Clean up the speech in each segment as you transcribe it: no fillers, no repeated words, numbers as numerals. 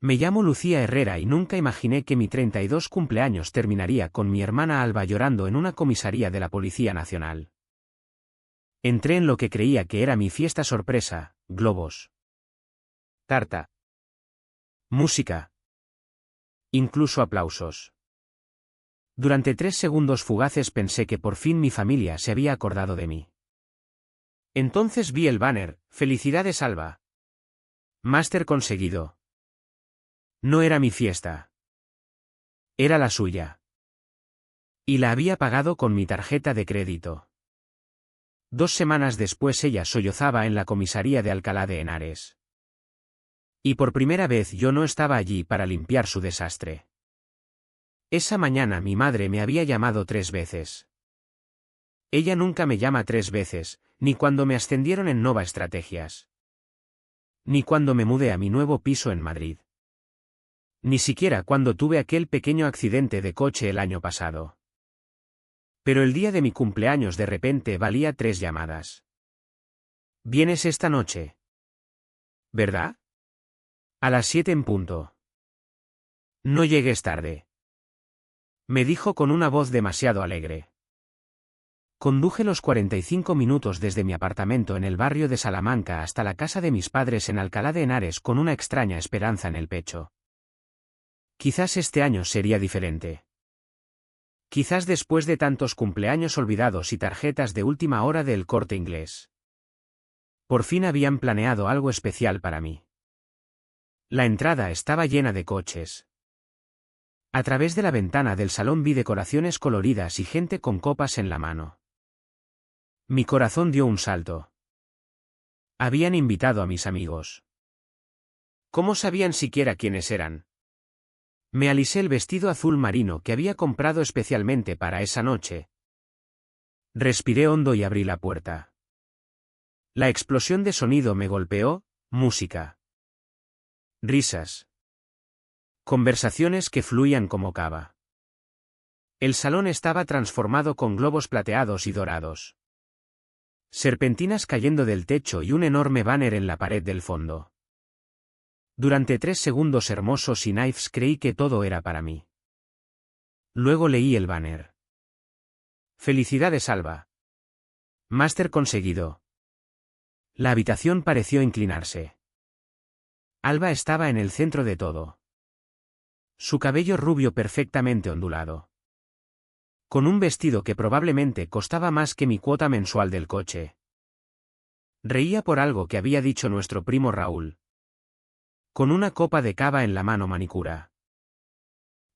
Me llamo Lucía Herrera y nunca imaginé que mi 32 cumpleaños terminaría con mi hermana Alba llorando en una comisaría de la Policía Nacional. Entré en lo que creía que era mi fiesta sorpresa, globos, tarta, música, incluso aplausos. Durante 3 segundos fugaces pensé que por fin mi familia se había acordado de mí. Entonces vi el banner, «Felicidades Alba. Máster conseguido». No era mi fiesta. Era la suya. Y la había pagado con mi tarjeta de crédito. 2 semanas después ella sollozaba en la comisaría de Alcalá de Henares. Y por primera vez yo no estaba allí para limpiar su desastre. Esa mañana mi madre me había llamado 3 veces. Ella nunca me llama 3 veces, ni cuando me ascendieron en Nova Estrategias. Ni cuando me mudé a mi nuevo piso en Madrid. Ni siquiera cuando tuve aquel pequeño accidente de coche el año pasado. Pero el día de mi cumpleaños de repente valía 3 llamadas. ¿Vienes esta noche? ¿Verdad? A las 7 en punto. No llegues tarde. Me dijo con una voz demasiado alegre. Conduje los 45 minutos desde mi apartamento en el barrio de Salamanca hasta la casa de mis padres en Alcalá de Henares con una extraña esperanza en el pecho. Quizás este año sería diferente. Quizás después de tantos cumpleaños olvidados y tarjetas de última hora del Corte Inglés. Por fin habían planeado algo especial para mí. La entrada estaba llena de coches. A través de la ventana del salón vi decoraciones coloridas y gente con copas en la mano. Mi corazón dio un salto. Habían invitado a mis amigos. ¿Cómo sabían siquiera quiénes eran? Me alisé el vestido azul marino que había comprado especialmente para esa noche. Respiré hondo y abrí la puerta. La explosión de sonido me golpeó, música. Risas. Conversaciones que fluían como cava. El salón estaba transformado con globos plateados y dorados. Serpentinas cayendo del techo y un enorme banner en la pared del fondo. Durante 3 segundos hermosos y naifs creí que todo era para mí. Luego leí el banner. Felicidades Alba. Máster conseguido. La habitación pareció inclinarse. Alba estaba en el centro de todo. Su cabello rubio perfectamente ondulado. Con un vestido que probablemente costaba más que mi cuota mensual del coche. Reía por algo que había dicho nuestro primo Raúl. Con una copa de cava en la mano manicura.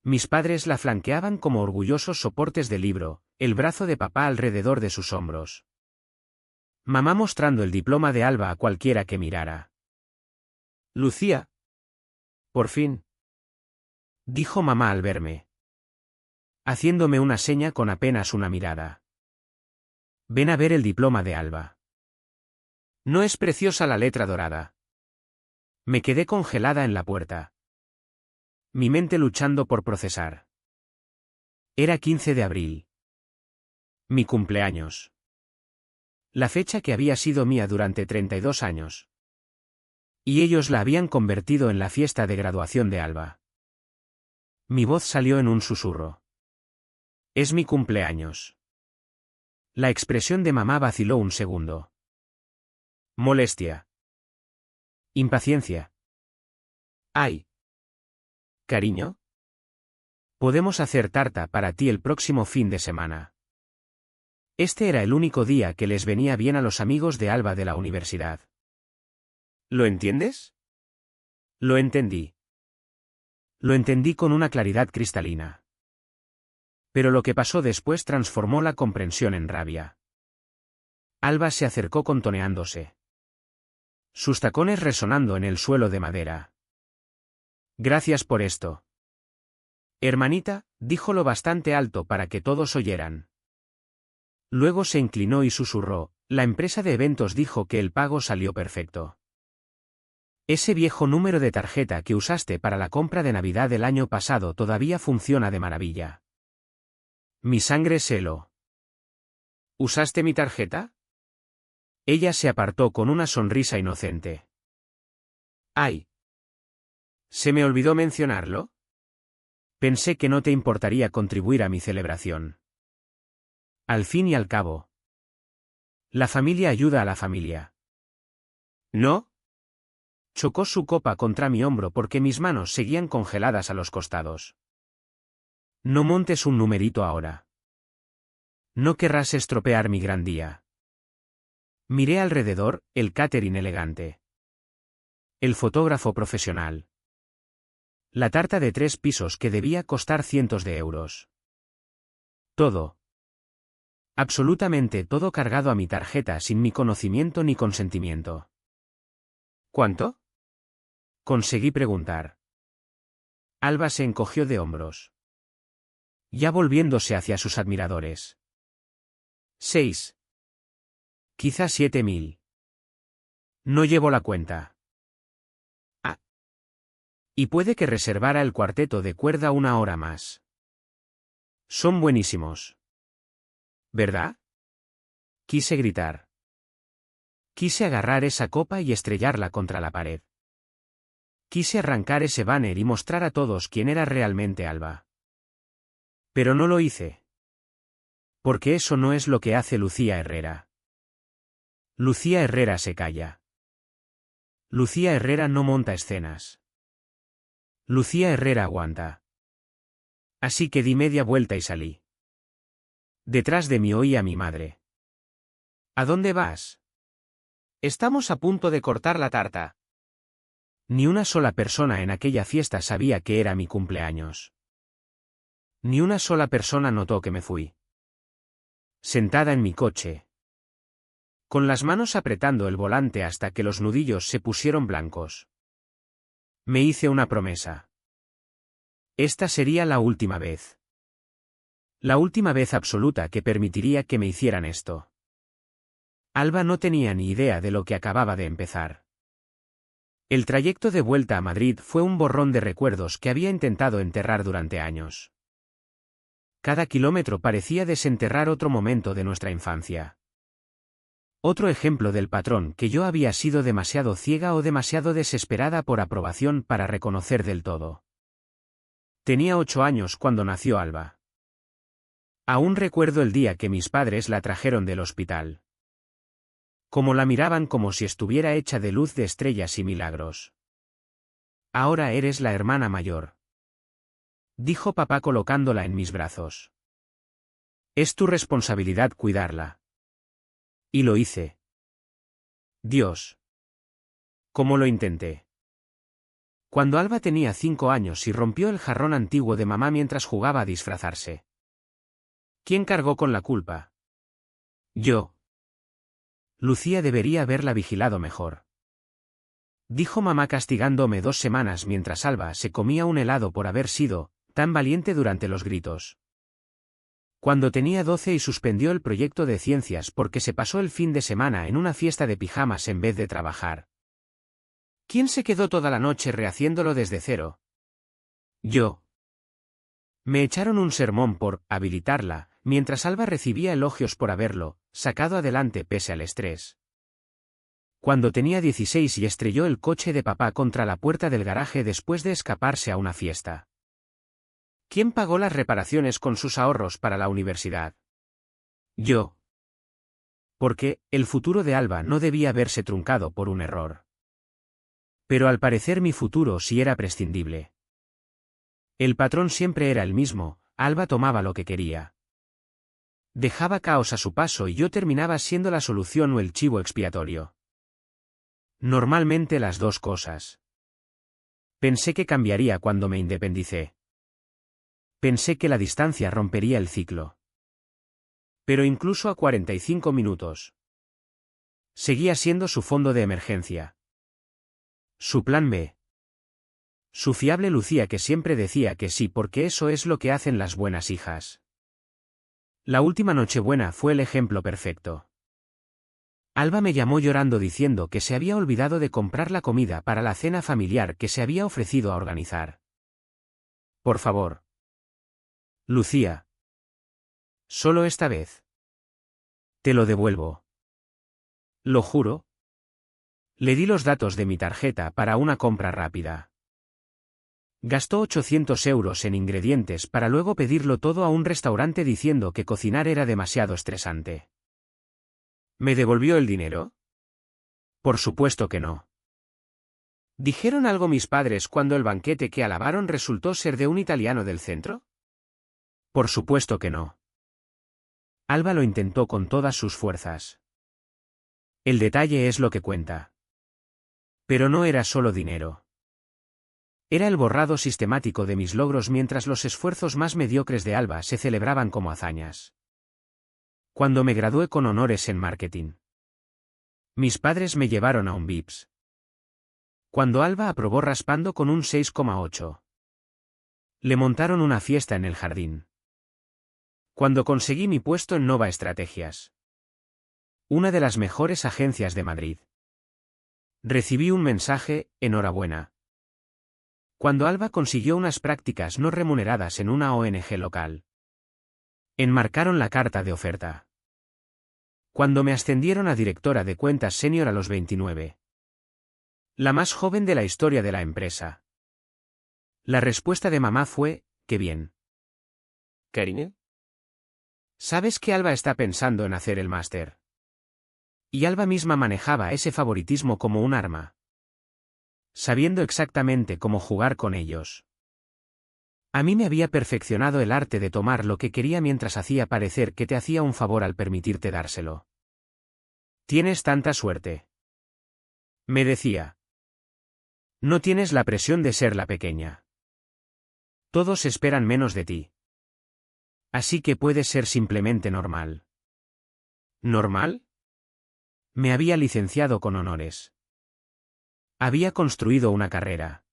Mis padres la flanqueaban como orgullosos soportes de libro, el brazo de papá alrededor de sus hombros. Mamá mostrando el diploma de Alba a cualquiera que mirara. Lucía. Por fin. Dijo mamá al verme. Haciéndome una seña con apenas una mirada. Ven a ver el diploma de Alba. ¿No es preciosa la letra dorada? Me quedé congelada en la puerta. Mi mente luchando por procesar. Era 15 de abril. Mi cumpleaños. La fecha que había sido mía durante 32 años. Y ellos la habían convertido en la fiesta de graduación de Alba. Mi voz salió en un susurro. Es mi cumpleaños. La expresión de mamá vaciló un segundo. Molestia. Impaciencia. Ay. Cariño. Podemos hacer tarta para ti el próximo fin de semana. Este era el único día que les venía bien a los amigos de Alba de la universidad. ¿Lo entiendes? Lo entendí. Lo entendí con una claridad cristalina. Pero lo que pasó después transformó la comprensión en rabia. Alba se acercó contoneándose. Sus tacones resonando en el suelo de madera. Gracias por esto. Hermanita, díjolo bastante alto para que todos oyeran. Luego se inclinó y susurró, la empresa de eventos dijo que el pago salió perfecto. Ese viejo número de tarjeta que usaste para la compra de Navidad del año pasado todavía funciona de maravilla. Mi sangre se heló. ¿Usaste mi tarjeta? Ella se apartó con una sonrisa inocente. ¡Ay! ¿Se me olvidó mencionarlo? Pensé que no te importaría contribuir a mi celebración. Al fin y al cabo. La familia ayuda a la familia. ¿No? Chocó su copa contra mi hombro porque mis manos seguían congeladas a los costados. No montes un numerito ahora. No querrás estropear mi gran día. Miré alrededor, el catering elegante. El fotógrafo profesional. La tarta de 3 pisos que debía costar cientos de euros. Todo. Absolutamente todo cargado a mi tarjeta sin mi conocimiento ni consentimiento. ¿Cuánto? Conseguí preguntar. Alba se encogió de hombros. Ya volviéndose hacia sus admiradores. 6. Quizá 7.000. No llevo la cuenta. Ah. Y puede que reservara el cuarteto de cuerda una hora más. Son buenísimos. ¿Verdad? Quise gritar. Quise agarrar esa copa y estrellarla contra la pared. Quise arrancar ese banner y mostrar a todos quién era realmente Alba. Pero no lo hice. Porque eso no es lo que hace Lucía Herrera. Lucía Herrera se calla. Lucía Herrera no monta escenas. Lucía Herrera aguanta. Así que di media vuelta y salí. Detrás de mí oí a mi madre. ¿A dónde vas? Estamos a punto de cortar la tarta. Ni una sola persona en aquella fiesta sabía que era mi cumpleaños. Ni una sola persona notó que me fui. Sentada en mi coche. Con las manos apretando el volante hasta que los nudillos se pusieron blancos. Me hice una promesa. Esta sería la última vez. La última vez absoluta que permitiría que me hicieran esto. Alba no tenía ni idea de lo que acababa de empezar. El trayecto de vuelta a Madrid fue un borrón de recuerdos que había intentado enterrar durante años. Cada kilómetro parecía desenterrar otro momento de nuestra infancia. Otro ejemplo del patrón que yo había sido demasiado ciega o demasiado desesperada por aprobación para reconocer del todo. Tenía 8 años cuando nació Alba. Aún recuerdo el día que mis padres la trajeron del hospital. Como la miraban como si estuviera hecha de luz de estrellas y milagros. Ahora eres la hermana mayor. Dijo papá colocándola en mis brazos. Es tu responsabilidad cuidarla. Y lo hice. Dios. ¿Cómo lo intenté? Cuando Alba tenía 5 años y rompió el jarrón antiguo de mamá mientras jugaba a disfrazarse. ¿Quién cargó con la culpa? Yo. Lucía debería haberla vigilado mejor. Dijo mamá castigándome 2 semanas mientras Alba se comía un helado por haber sido tan valiente durante los gritos. Cuando tenía 12 y suspendió el proyecto de ciencias porque se pasó el fin de semana en una fiesta de pijamas en vez de trabajar. ¿Quién se quedó toda la noche rehaciéndolo desde cero? Yo. Me echaron un sermón por habilitarla, mientras Alba recibía elogios por haberlo sacado adelante pese al estrés. Cuando tenía 16 y estrelló el coche de papá contra la puerta del garaje después de escaparse a una fiesta. ¿Quién pagó las reparaciones con sus ahorros para la universidad? Yo. Porque el futuro de Alba no debía haberse truncado por un error. Pero al parecer mi futuro sí era prescindible. El patrón siempre era el mismo, Alba tomaba lo que quería. Dejaba caos a su paso y yo terminaba siendo la solución o el chivo expiatorio. Normalmente las dos cosas. Pensé que cambiaría cuando me independicé. Pensé que la distancia rompería el ciclo. Pero incluso a 45 minutos. Seguía siendo su fondo de emergencia. Su plan B. Su fiable Lucía que siempre decía que sí porque eso es lo que hacen las buenas hijas. La última Nochebuena fue el ejemplo perfecto. Alba me llamó llorando diciendo que se había olvidado de comprar la comida para la cena familiar que se había ofrecido a organizar. Por favor. Lucía. Solo esta vez. Te lo devuelvo. Lo juro. Le di los datos de mi tarjeta para una compra rápida. Gastó 800 euros en ingredientes para luego pedirlo todo a un restaurante diciendo que cocinar era demasiado estresante. ¿Me devolvió el dinero? Por supuesto que no. ¿Dijeron algo mis padres cuando el banquete que alabaron resultó ser de un italiano del centro? Por supuesto que no. Alba lo intentó con todas sus fuerzas. El detalle es lo que cuenta. Pero no era solo dinero. Era el borrado sistemático de mis logros mientras los esfuerzos más mediocres de Alba se celebraban como hazañas. Cuando me gradué con honores en marketing. Mis padres me llevaron a un VIPS. Cuando Alba aprobó raspando con un 6,8. Le montaron una fiesta en el jardín. Cuando conseguí mi puesto en Nova Estrategias. Una de las mejores agencias de Madrid. Recibí un mensaje, enhorabuena. Cuando Alba consiguió unas prácticas no remuneradas en una ONG local. Enmarcaron la carta de oferta. Cuando me ascendieron a directora de cuentas senior a los 29. La más joven de la historia de la empresa. La respuesta de mamá fue, qué bien. Karine, ¿Sabes que Alba está pensando en hacer el máster? Y Alba misma manejaba ese favoritismo como un arma. Sabiendo exactamente cómo jugar con ellos. A mí me había perfeccionado el arte de tomar lo que quería mientras hacía parecer que te hacía un favor al permitirte dárselo. Tienes tanta suerte. Me decía. No tienes la presión de ser la pequeña. Todos esperan menos de ti. Así que puedes ser simplemente normal. ¿Normal? Me había licenciado con honores. Había construido una carrera.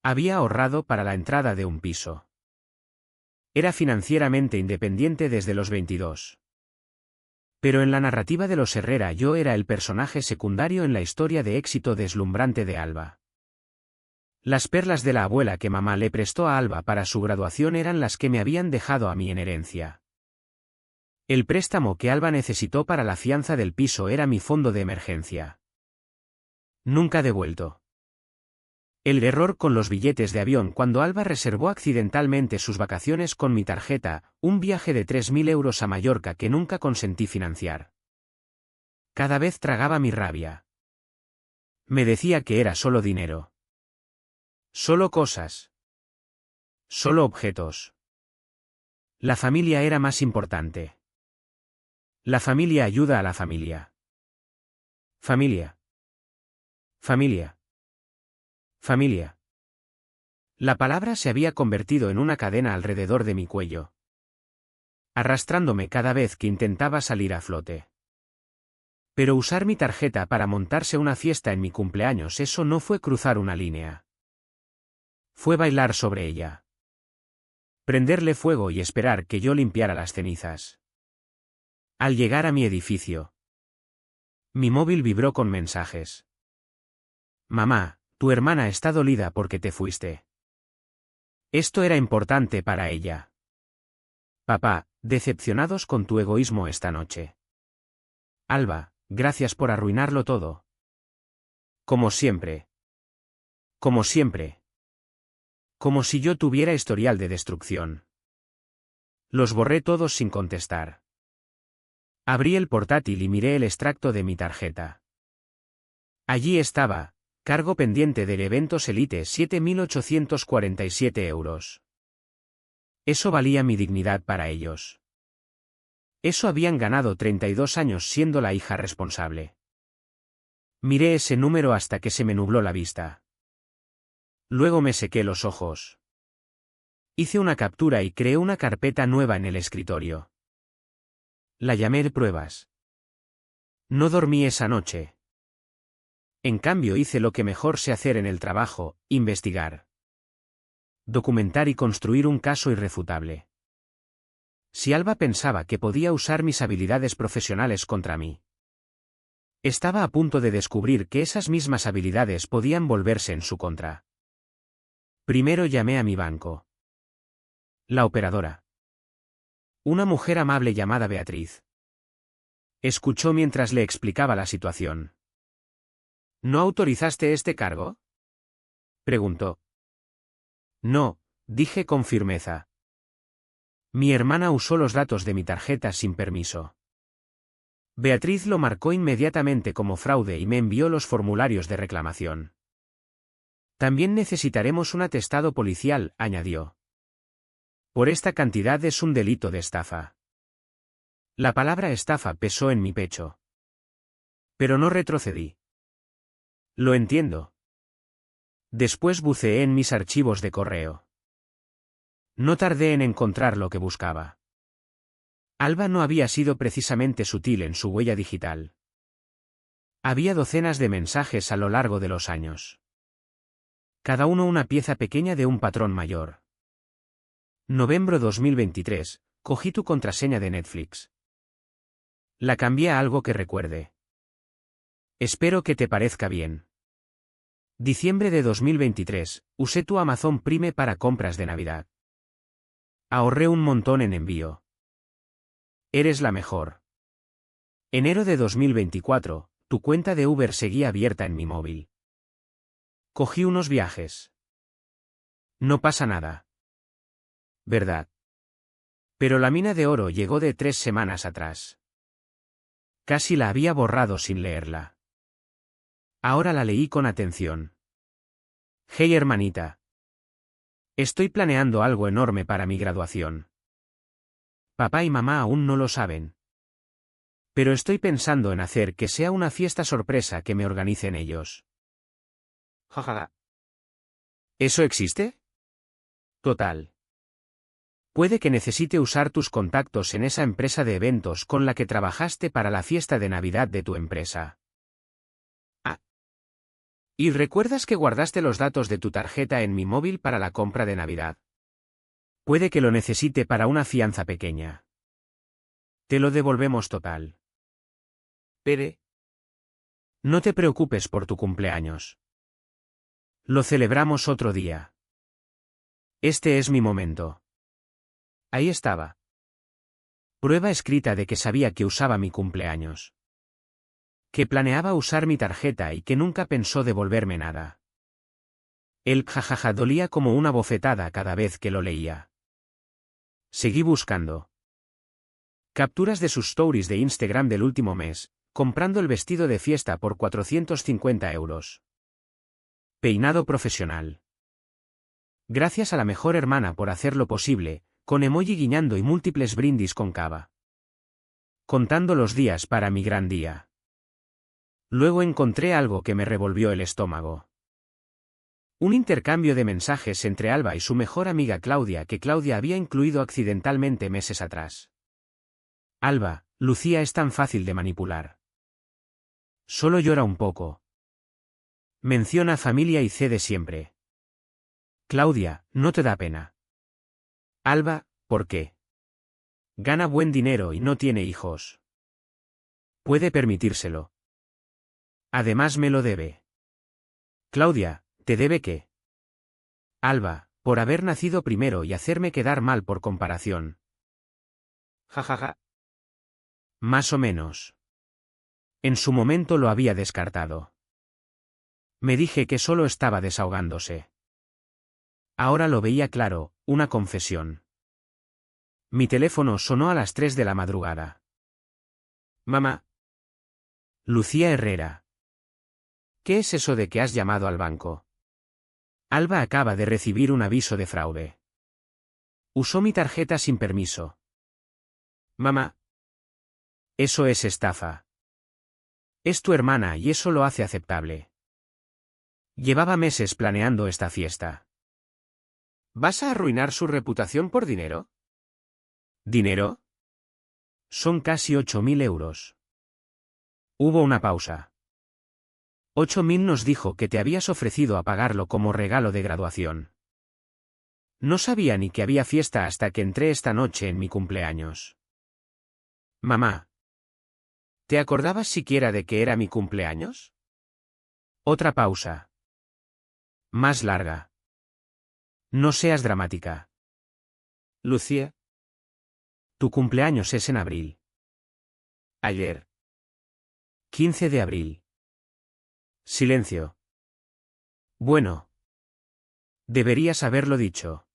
Había ahorrado para la entrada de un piso. Era financieramente independiente desde los 22. Pero en la narrativa de los Herrera yo era el personaje secundario en la historia de éxito deslumbrante de Alba. Las perlas de la abuela que mamá le prestó a Alba para su graduación eran las que me habían dejado a mí en herencia. El préstamo que Alba necesitó para la fianza del piso era mi fondo de emergencia. Nunca devuelto. El error con los billetes de avión cuando Alba reservó accidentalmente sus vacaciones con mi tarjeta, un viaje de 3.000 euros a Mallorca que nunca consentí financiar. Cada vez tragaba mi rabia. Me decía que era solo dinero. Solo cosas. Solo objetos. La familia era más importante. La familia ayuda a la familia. Familia. Familia. Familia. La palabra se había convertido en una cadena alrededor de mi cuello, arrastrándome cada vez que intentaba salir a flote. Pero usar mi tarjeta para montarse una fiesta en mi cumpleaños, eso no fue cruzar una línea. Fue bailar sobre ella. Prenderle fuego y esperar que yo limpiara las cenizas. Al llegar a mi edificio, mi móvil vibró con mensajes. Mamá, tu hermana está dolida porque te fuiste. Esto era importante para ella. Papá, decepcionados con tu egoísmo esta noche. Alba, gracias por arruinarlo todo. Como siempre. Como siempre. Como si yo tuviera historial de destrucción. Los borré todos sin contestar. Abrí el portátil y miré el extracto de mi tarjeta. Allí estaba, cargo pendiente del Eventos Elite 7.847 euros. Eso valía mi dignidad para ellos. Eso habían ganado 32 años siendo la hija responsable. Miré ese número hasta que se me nubló la vista. Luego me sequé los ojos. Hice una captura y creé una carpeta nueva en el escritorio. La llamé pruebas. No dormí esa noche. En cambio hice lo que mejor sé hacer en el trabajo, investigar. Documentar y construir un caso irrefutable. Si Alba pensaba que podía usar mis habilidades profesionales contra mí, estaba a punto de descubrir que esas mismas habilidades podían volverse en su contra. Primero llamé a mi banco. La operadora. Una mujer amable llamada Beatriz. Escuchó mientras le explicaba la situación. ¿No autorizaste este cargo?, preguntó. No, dije con firmeza. Mi hermana usó los datos de mi tarjeta sin permiso. Beatriz lo marcó inmediatamente como fraude y me envió los formularios de reclamación. También necesitaremos un atestado policial, añadió. Por esta cantidad es un delito de estafa. La palabra estafa pesó en mi pecho. Pero no retrocedí. Lo entiendo. Después buceé en mis archivos de correo. No tardé en encontrar lo que buscaba. Alba no había sido precisamente sutil en su huella digital. Había docenas de mensajes a lo largo de los años. Cada uno una pieza pequeña de un patrón mayor. Noviembre 2023, cogí tu contraseña de Netflix. La cambié a algo que recuerde. Espero que te parezca bien. Diciembre de 2023, usé tu Amazon Prime para compras de Navidad. Ahorré un montón en envío. Eres la mejor. Enero de 2024, tu cuenta de Uber seguía abierta en mi móvil. Cogí unos viajes. No pasa nada. ¿Verdad? Pero la mina de oro llegó de 3 semanas atrás. Casi la había borrado sin leerla. Ahora la leí con atención. Hey hermanita. Estoy planeando algo enorme para mi graduación. Papá y mamá aún no lo saben. Pero estoy pensando en hacer que sea una fiesta sorpresa que me organicen ellos. Jajaja. ¿Eso existe? Total. Puede que necesite usar tus contactos en esa empresa de eventos con la que trabajaste para la fiesta de Navidad de tu empresa. Ah. ¿Y recuerdas que guardaste los datos de tu tarjeta en mi móvil para la compra de Navidad? Puede que lo necesite para una fianza pequeña. Te lo devolvemos total. Pere. No te preocupes por tu cumpleaños. Lo celebramos otro día. Este es mi momento. Ahí estaba. Prueba escrita de que sabía que usaba mi cumpleaños. Que planeaba usar mi tarjeta y que nunca pensó devolverme nada. El jajaja dolía como una bofetada cada vez que lo leía. Seguí buscando. Capturas de sus stories de Instagram del último mes, comprando el vestido de fiesta por 450 euros. Peinado profesional. Gracias a la mejor hermana por hacerlo posible, con emoji guiñando y múltiples brindis con cava. Contando los días para mi gran día. Luego encontré algo que me revolvió el estómago. Un intercambio de mensajes entre Alba y su mejor amiga Claudia que Claudia había incluido accidentalmente meses atrás. Alba, Lucía es tan fácil de manipular. Solo llora un poco. Menciona familia y cede siempre. Claudia, no te da pena. Alba, ¿por qué? Gana buen dinero y no tiene hijos. Puede permitírselo. Además me lo debe. Claudia, ¿te debe qué? Alba, por haber nacido primero y hacerme quedar mal por comparación. Jajaja. Más o menos. En su momento lo había descartado. Me dije que solo estaba desahogándose. Ahora lo veía claro, una confesión. Mi teléfono sonó a las 3 de la madrugada. Mamá. Lucía Herrera. ¿Qué es eso de que has llamado al banco? Alba acaba de recibir un aviso de fraude. Usó mi tarjeta sin permiso. Mamá. Eso es estafa. Es tu hermana y eso lo hace aceptable. Llevaba meses planeando esta fiesta. ¿Vas a arruinar su reputación por dinero? ¿Dinero? Son casi 8.000 euros. Hubo una pausa. 8.000 nos dijo que te habías ofrecido a pagarlo como regalo de graduación. No sabía ni que había fiesta hasta que entré esta noche en mi cumpleaños. Mamá. ¿Te acordabas siquiera de que era mi cumpleaños? Otra pausa. Más larga. No seas dramática. Lucía. Tu cumpleaños es en abril. Ayer. 15 de abril. Silencio. Bueno. Deberías haberlo dicho.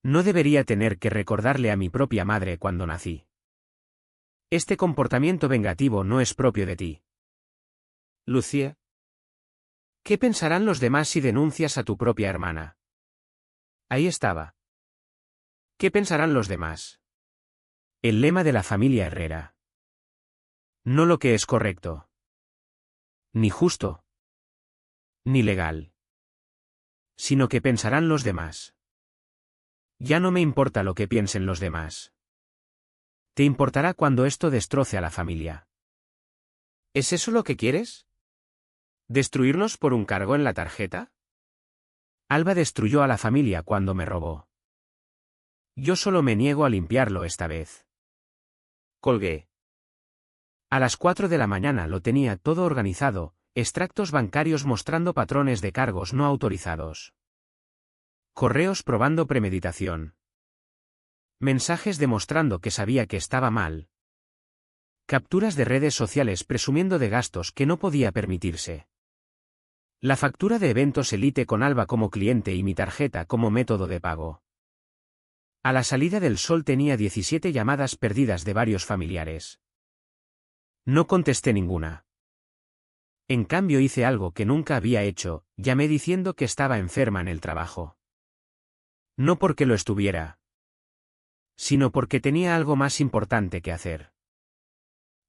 No debería tener que recordarle a mi propia madre cuando nací. Este comportamiento vengativo no es propio de ti. Lucía. ¿Qué pensarán los demás si denuncias a tu propia hermana? Ahí estaba. ¿Qué pensarán los demás? El lema de la familia Herrera. No lo que es correcto. Ni justo. Ni legal. Sino que pensarán los demás. Ya no me importa lo que piensen los demás. Te importará cuando esto destroce a la familia. ¿Es eso lo que quieres? ¿Destruirnos por un cargo en la tarjeta? Alba destruyó a la familia cuando me robó. Yo solo me niego a limpiarlo esta vez. Colgué. A las 4 de la mañana lo tenía todo organizado, extractos bancarios mostrando patrones de cargos no autorizados. Correos probando premeditación. Mensajes demostrando que sabía que estaba mal. Capturas de redes sociales presumiendo de gastos que no podía permitirse. La factura de eventos Elite con Alba como cliente y mi tarjeta como método de pago. A la salida del sol tenía 17 llamadas perdidas de varios familiares. No contesté ninguna. En cambio hice algo que nunca había hecho, llamé diciendo que estaba enferma en el trabajo. No porque lo estuviera, sino porque tenía algo más importante que hacer.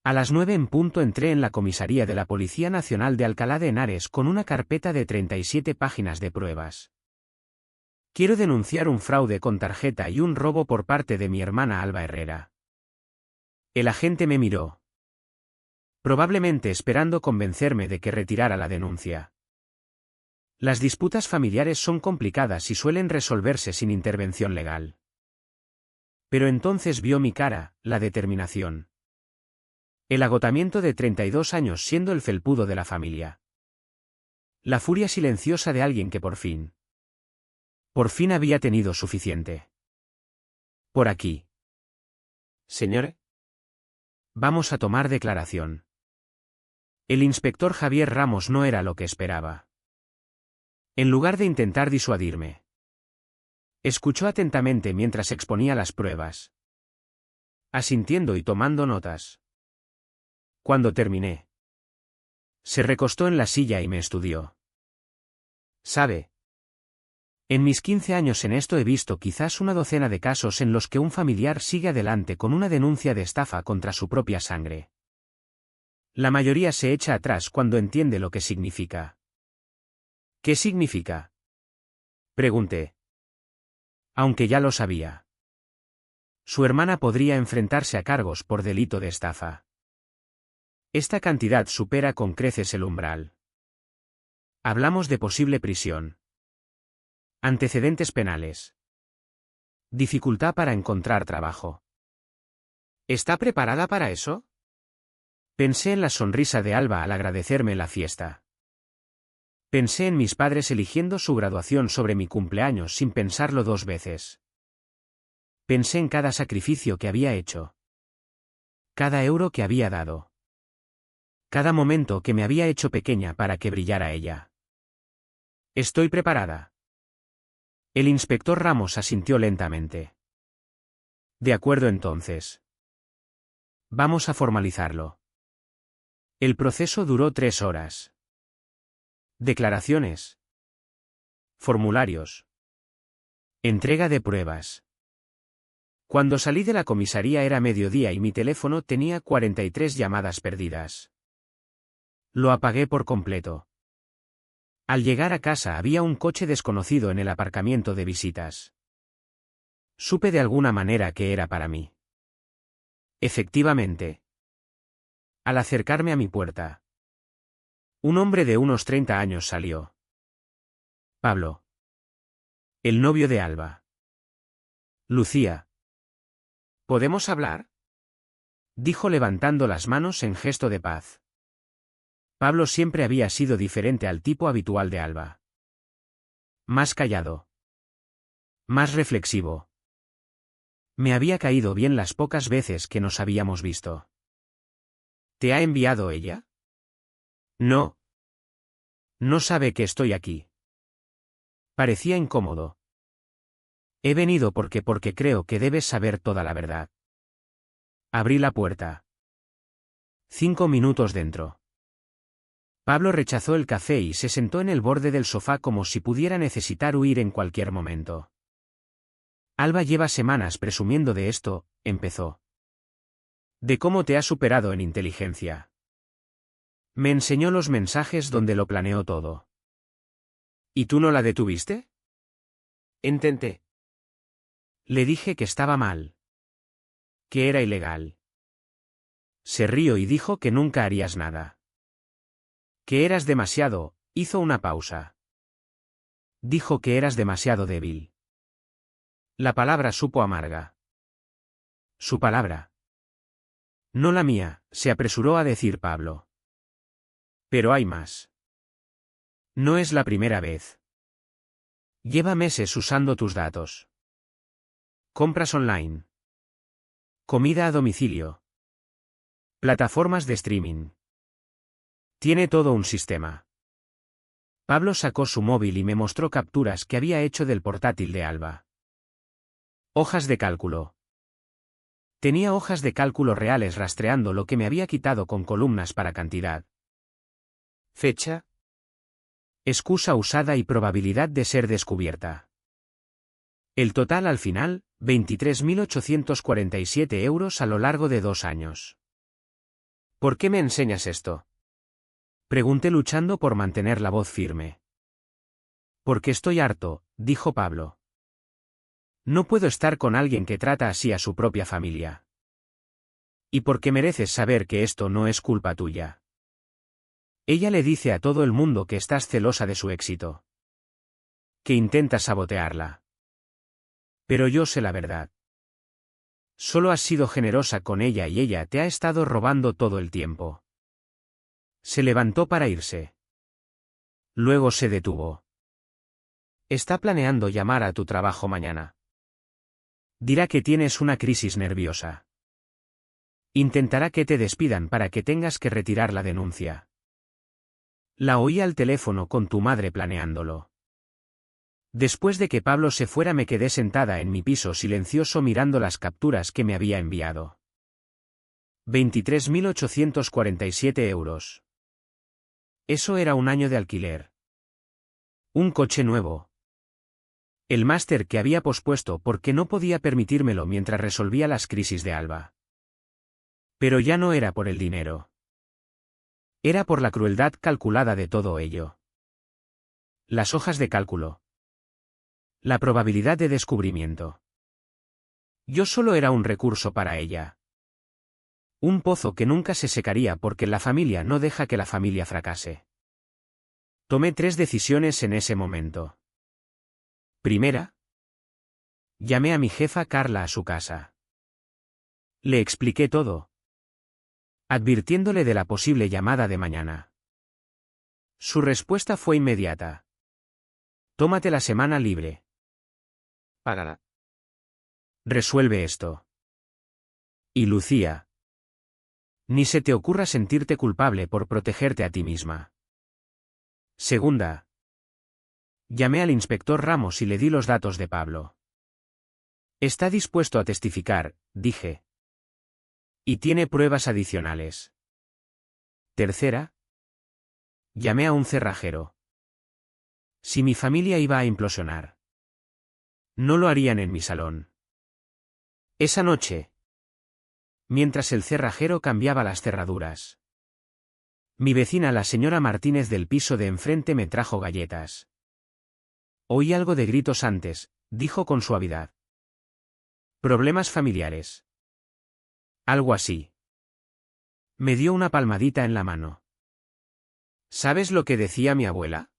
A las 9 en punto entré en la comisaría de la Policía Nacional de Alcalá de Henares con una carpeta de 37 páginas de pruebas. Quiero denunciar un fraude con tarjeta y un robo por parte de mi hermana Alba Herrera. El agente me miró. Probablemente esperando convencerme de que retirara la denuncia. Las disputas familiares son complicadas y suelen resolverse sin intervención legal. Pero entonces vio mi cara, la determinación. El agotamiento de 32 años siendo el felpudo de la familia. La furia silenciosa de alguien que por fin había tenido suficiente. Por aquí. Señor. Vamos a tomar declaración. El inspector Javier Ramos no era lo que esperaba. En lugar de intentar disuadirme, escuchó atentamente mientras exponía las pruebas, asintiendo y tomando notas. Cuando terminé, se recostó en la silla y me estudió. ¿Sabe? En mis 15 años en esto he visto quizás una docena de casos en los que un familiar sigue adelante con una denuncia de estafa contra su propia sangre. La mayoría se echa atrás cuando entiende lo que significa. ¿Qué significa? Pregunté. Aunque ya lo sabía. Su hermana podría enfrentarse a cargos por delito de estafa. Esta cantidad supera con creces el umbral. Hablamos de posible prisión. Antecedentes penales. Dificultad para encontrar trabajo. ¿Está preparada para eso? Pensé en la sonrisa de Alba al agradecerme la fiesta. Pensé en mis padres eligiendo su graduación sobre mi cumpleaños sin pensarlo 2 veces. Pensé en cada sacrificio que había hecho. Cada euro que había dado. Cada momento que me había hecho pequeña para que brillara ella. Estoy preparada. El inspector Ramos asintió lentamente. De acuerdo entonces. Vamos a formalizarlo. El proceso duró 3 horas. Declaraciones. Formularios. Entrega de pruebas. Cuando salí de la comisaría era mediodía y mi teléfono tenía 43 llamadas perdidas. Lo apagué por completo. Al llegar a casa había un coche desconocido en el aparcamiento de visitas. Supe de alguna manera que era para mí. Efectivamente. Al acercarme a mi puerta, un hombre de unos 30 años salió. Pablo. El novio de Alba. Lucía. ¿Podemos hablar? Dijo levantando las manos en gesto de paz. Pablo siempre había sido diferente al tipo habitual de Alba. Más callado. Más reflexivo. Me había caído bien las pocas veces que nos habíamos visto. ¿Te ha enviado ella? No. No sabe que estoy aquí. Parecía incómodo. He venido porque creo que debes saber toda la verdad. Abrí la puerta. 5 minutos dentro. Pablo rechazó el café y se sentó en el borde del sofá como si pudiera necesitar huir en cualquier momento. Alba lleva semanas presumiendo de esto, empezó. De cómo te has superado en inteligencia. Me enseñó los mensajes donde lo planeó todo. ¿Y tú no la detuviste? Intenté. Le dije que estaba mal. Que era ilegal. Se rió y dijo que nunca harías nada. Que eras demasiado, hizo una pausa. Dijo que eras demasiado débil. La palabra supo amarga. Su palabra. No la mía, se apresuró a decir Pablo. Pero hay más. No es la primera vez. Lleva meses usando tus datos. Compras online. Comida a domicilio. Plataformas de streaming. Tiene todo un sistema. Pablo sacó su móvil y me mostró capturas que había hecho del portátil de Alba. Hojas de cálculo. Tenía hojas de cálculo reales rastreando lo que me había quitado con columnas para cantidad. Fecha. Excusa usada y probabilidad de ser descubierta. El total al final, 23.847 euros a lo largo de 2 años. ¿Por qué me enseñas esto? Pregunté luchando por mantener la voz firme. Porque estoy harto, dijo Pablo. No puedo estar con alguien que trata así a su propia familia. Y porque mereces saber que esto no es culpa tuya. Ella le dice a todo el mundo que estás celosa de su éxito. Que intentas sabotearla. Pero yo sé la verdad. Solo has sido generosa con ella y ella te ha estado robando todo el tiempo. Se levantó para irse. Luego se detuvo. Está planeando llamar a tu trabajo mañana. Dirá que tienes una crisis nerviosa. Intentará que te despidan para que tengas que retirar la denuncia. La oí al teléfono con tu madre planeándolo. Después de que Pablo se fuera me quedé sentada en mi piso silencioso mirando las capturas que me había enviado. 23.847 euros. Eso era un año de alquiler. Un coche nuevo. El máster que había pospuesto porque no podía permitírmelo mientras resolvía las crisis de Alba. Pero ya no era por el dinero. Era por la crueldad calculada de todo ello. Las hojas de cálculo. La probabilidad de descubrimiento. Yo solo era un recurso para ella. Un pozo que nunca se secaría porque la familia no deja que la familia fracase. Tomé 3 decisiones en ese momento. Primera. Llamé a mi jefa Carla a su casa. Le expliqué todo, advirtiéndole de la posible llamada de mañana. Su respuesta fue inmediata. Tómate la semana libre. Págala. Resuelve esto. Y Lucía. Ni se te ocurra sentirte culpable por protegerte a ti misma. Segunda. Llamé al inspector Ramos y le di los datos de Pablo. Está dispuesto a testificar, dije. Y tiene pruebas adicionales. Tercera. Llamé a un cerrajero. Si mi familia iba a implosionar. No lo harían en mi salón. Esa noche. Mientras el cerrajero cambiaba las cerraduras. Mi vecina la señora Martínez del piso de enfrente me trajo galletas. Oí algo de gritos antes, dijo con suavidad. Problemas familiares. Algo así. Me dio una palmadita en la mano. ¿Sabes lo que decía mi abuela?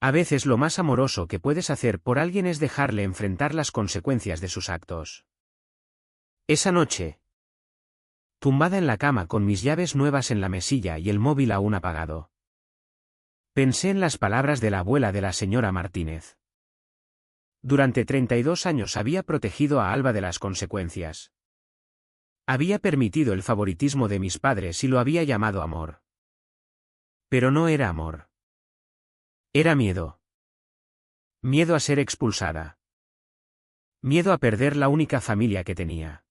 A veces lo más amoroso que puedes hacer por alguien es dejarle enfrentar las consecuencias de sus actos. Esa noche. Tumbada en la cama con mis llaves nuevas en la mesilla y el móvil aún apagado. Pensé en las palabras de la abuela de la señora Martínez. Durante 32 años había protegido a Alba de las consecuencias. Había permitido el favoritismo de mis padres y lo había llamado amor. Pero no era amor. Era miedo. Miedo a ser expulsada. Miedo a perder la única familia que tenía.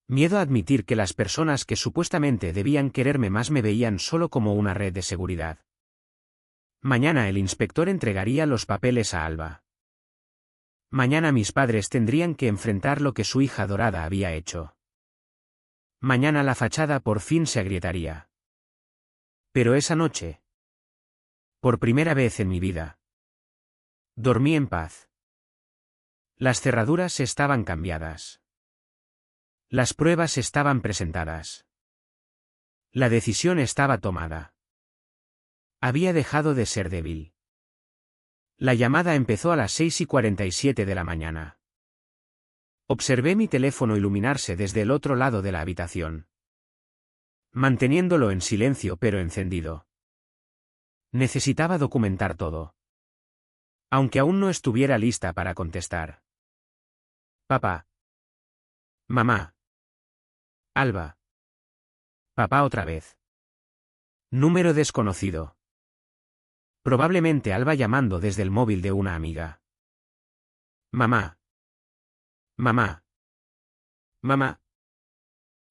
Miedo a admitir que las personas que supuestamente debían quererme más me veían solo como una red de seguridad. Mañana el inspector entregaría los papeles a Alba. Mañana mis padres tendrían que enfrentar lo que su hija adorada había hecho. Mañana la fachada por fin se agrietaría. Pero esa noche, por primera vez en mi vida, dormí en paz. Las cerraduras estaban cambiadas. Las pruebas estaban presentadas. La decisión estaba tomada. Había dejado de ser débil. La llamada empezó a las 6:47 de la mañana. Observé mi teléfono iluminarse desde el otro lado de la habitación, manteniéndolo en silencio pero encendido. Necesitaba documentar todo. Aunque aún no estuviera lista para contestar. Papá. Mamá. Alba. Papá otra vez. Número desconocido. Probablemente Alba llamando desde el móvil de una amiga. Mamá. Mamá. Mamá.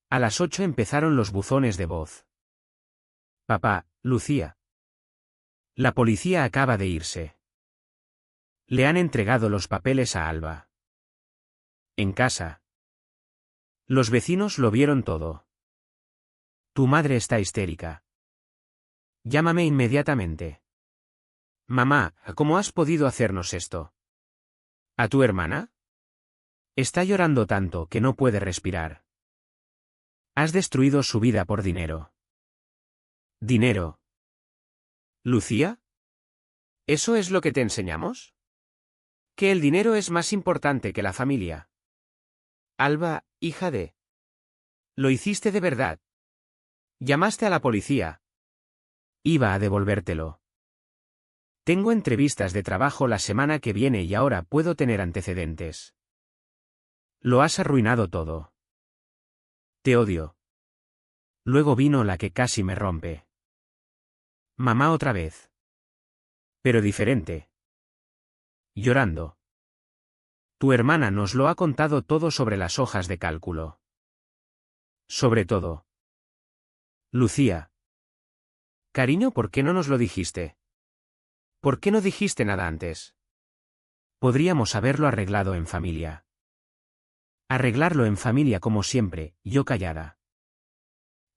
A las 8 empezaron los buzones de voz. Papá, Lucía. La policía acaba de irse. Le han entregado los papeles a Alba. En casa. Los vecinos lo vieron todo. Tu madre está histérica. Llámame inmediatamente. Mamá, ¿cómo has podido hacernos esto? ¿A tu hermana? Está llorando tanto que no puede respirar. Has destruido su vida por dinero. ¿Dinero? ¿Lucía? ¿Eso es lo que te enseñamos? ¿Que el dinero es más importante que la familia? Alba, hija de... Lo hiciste de verdad. Llamaste a la policía. Iba a devolvértelo. Tengo entrevistas de trabajo la semana que viene y ahora puedo tener antecedentes. Lo has arruinado todo. Te odio. Luego vino la que casi me rompe. Mamá otra vez. Pero diferente. Llorando. Tu hermana nos lo ha contado todo sobre las hojas de cálculo. Sobre todo. Lucía. Cariño, ¿por qué no nos lo dijiste? ¿Por qué no dijiste nada antes? Podríamos haberlo arreglado en familia. Arreglarlo en familia como siempre, yo callada.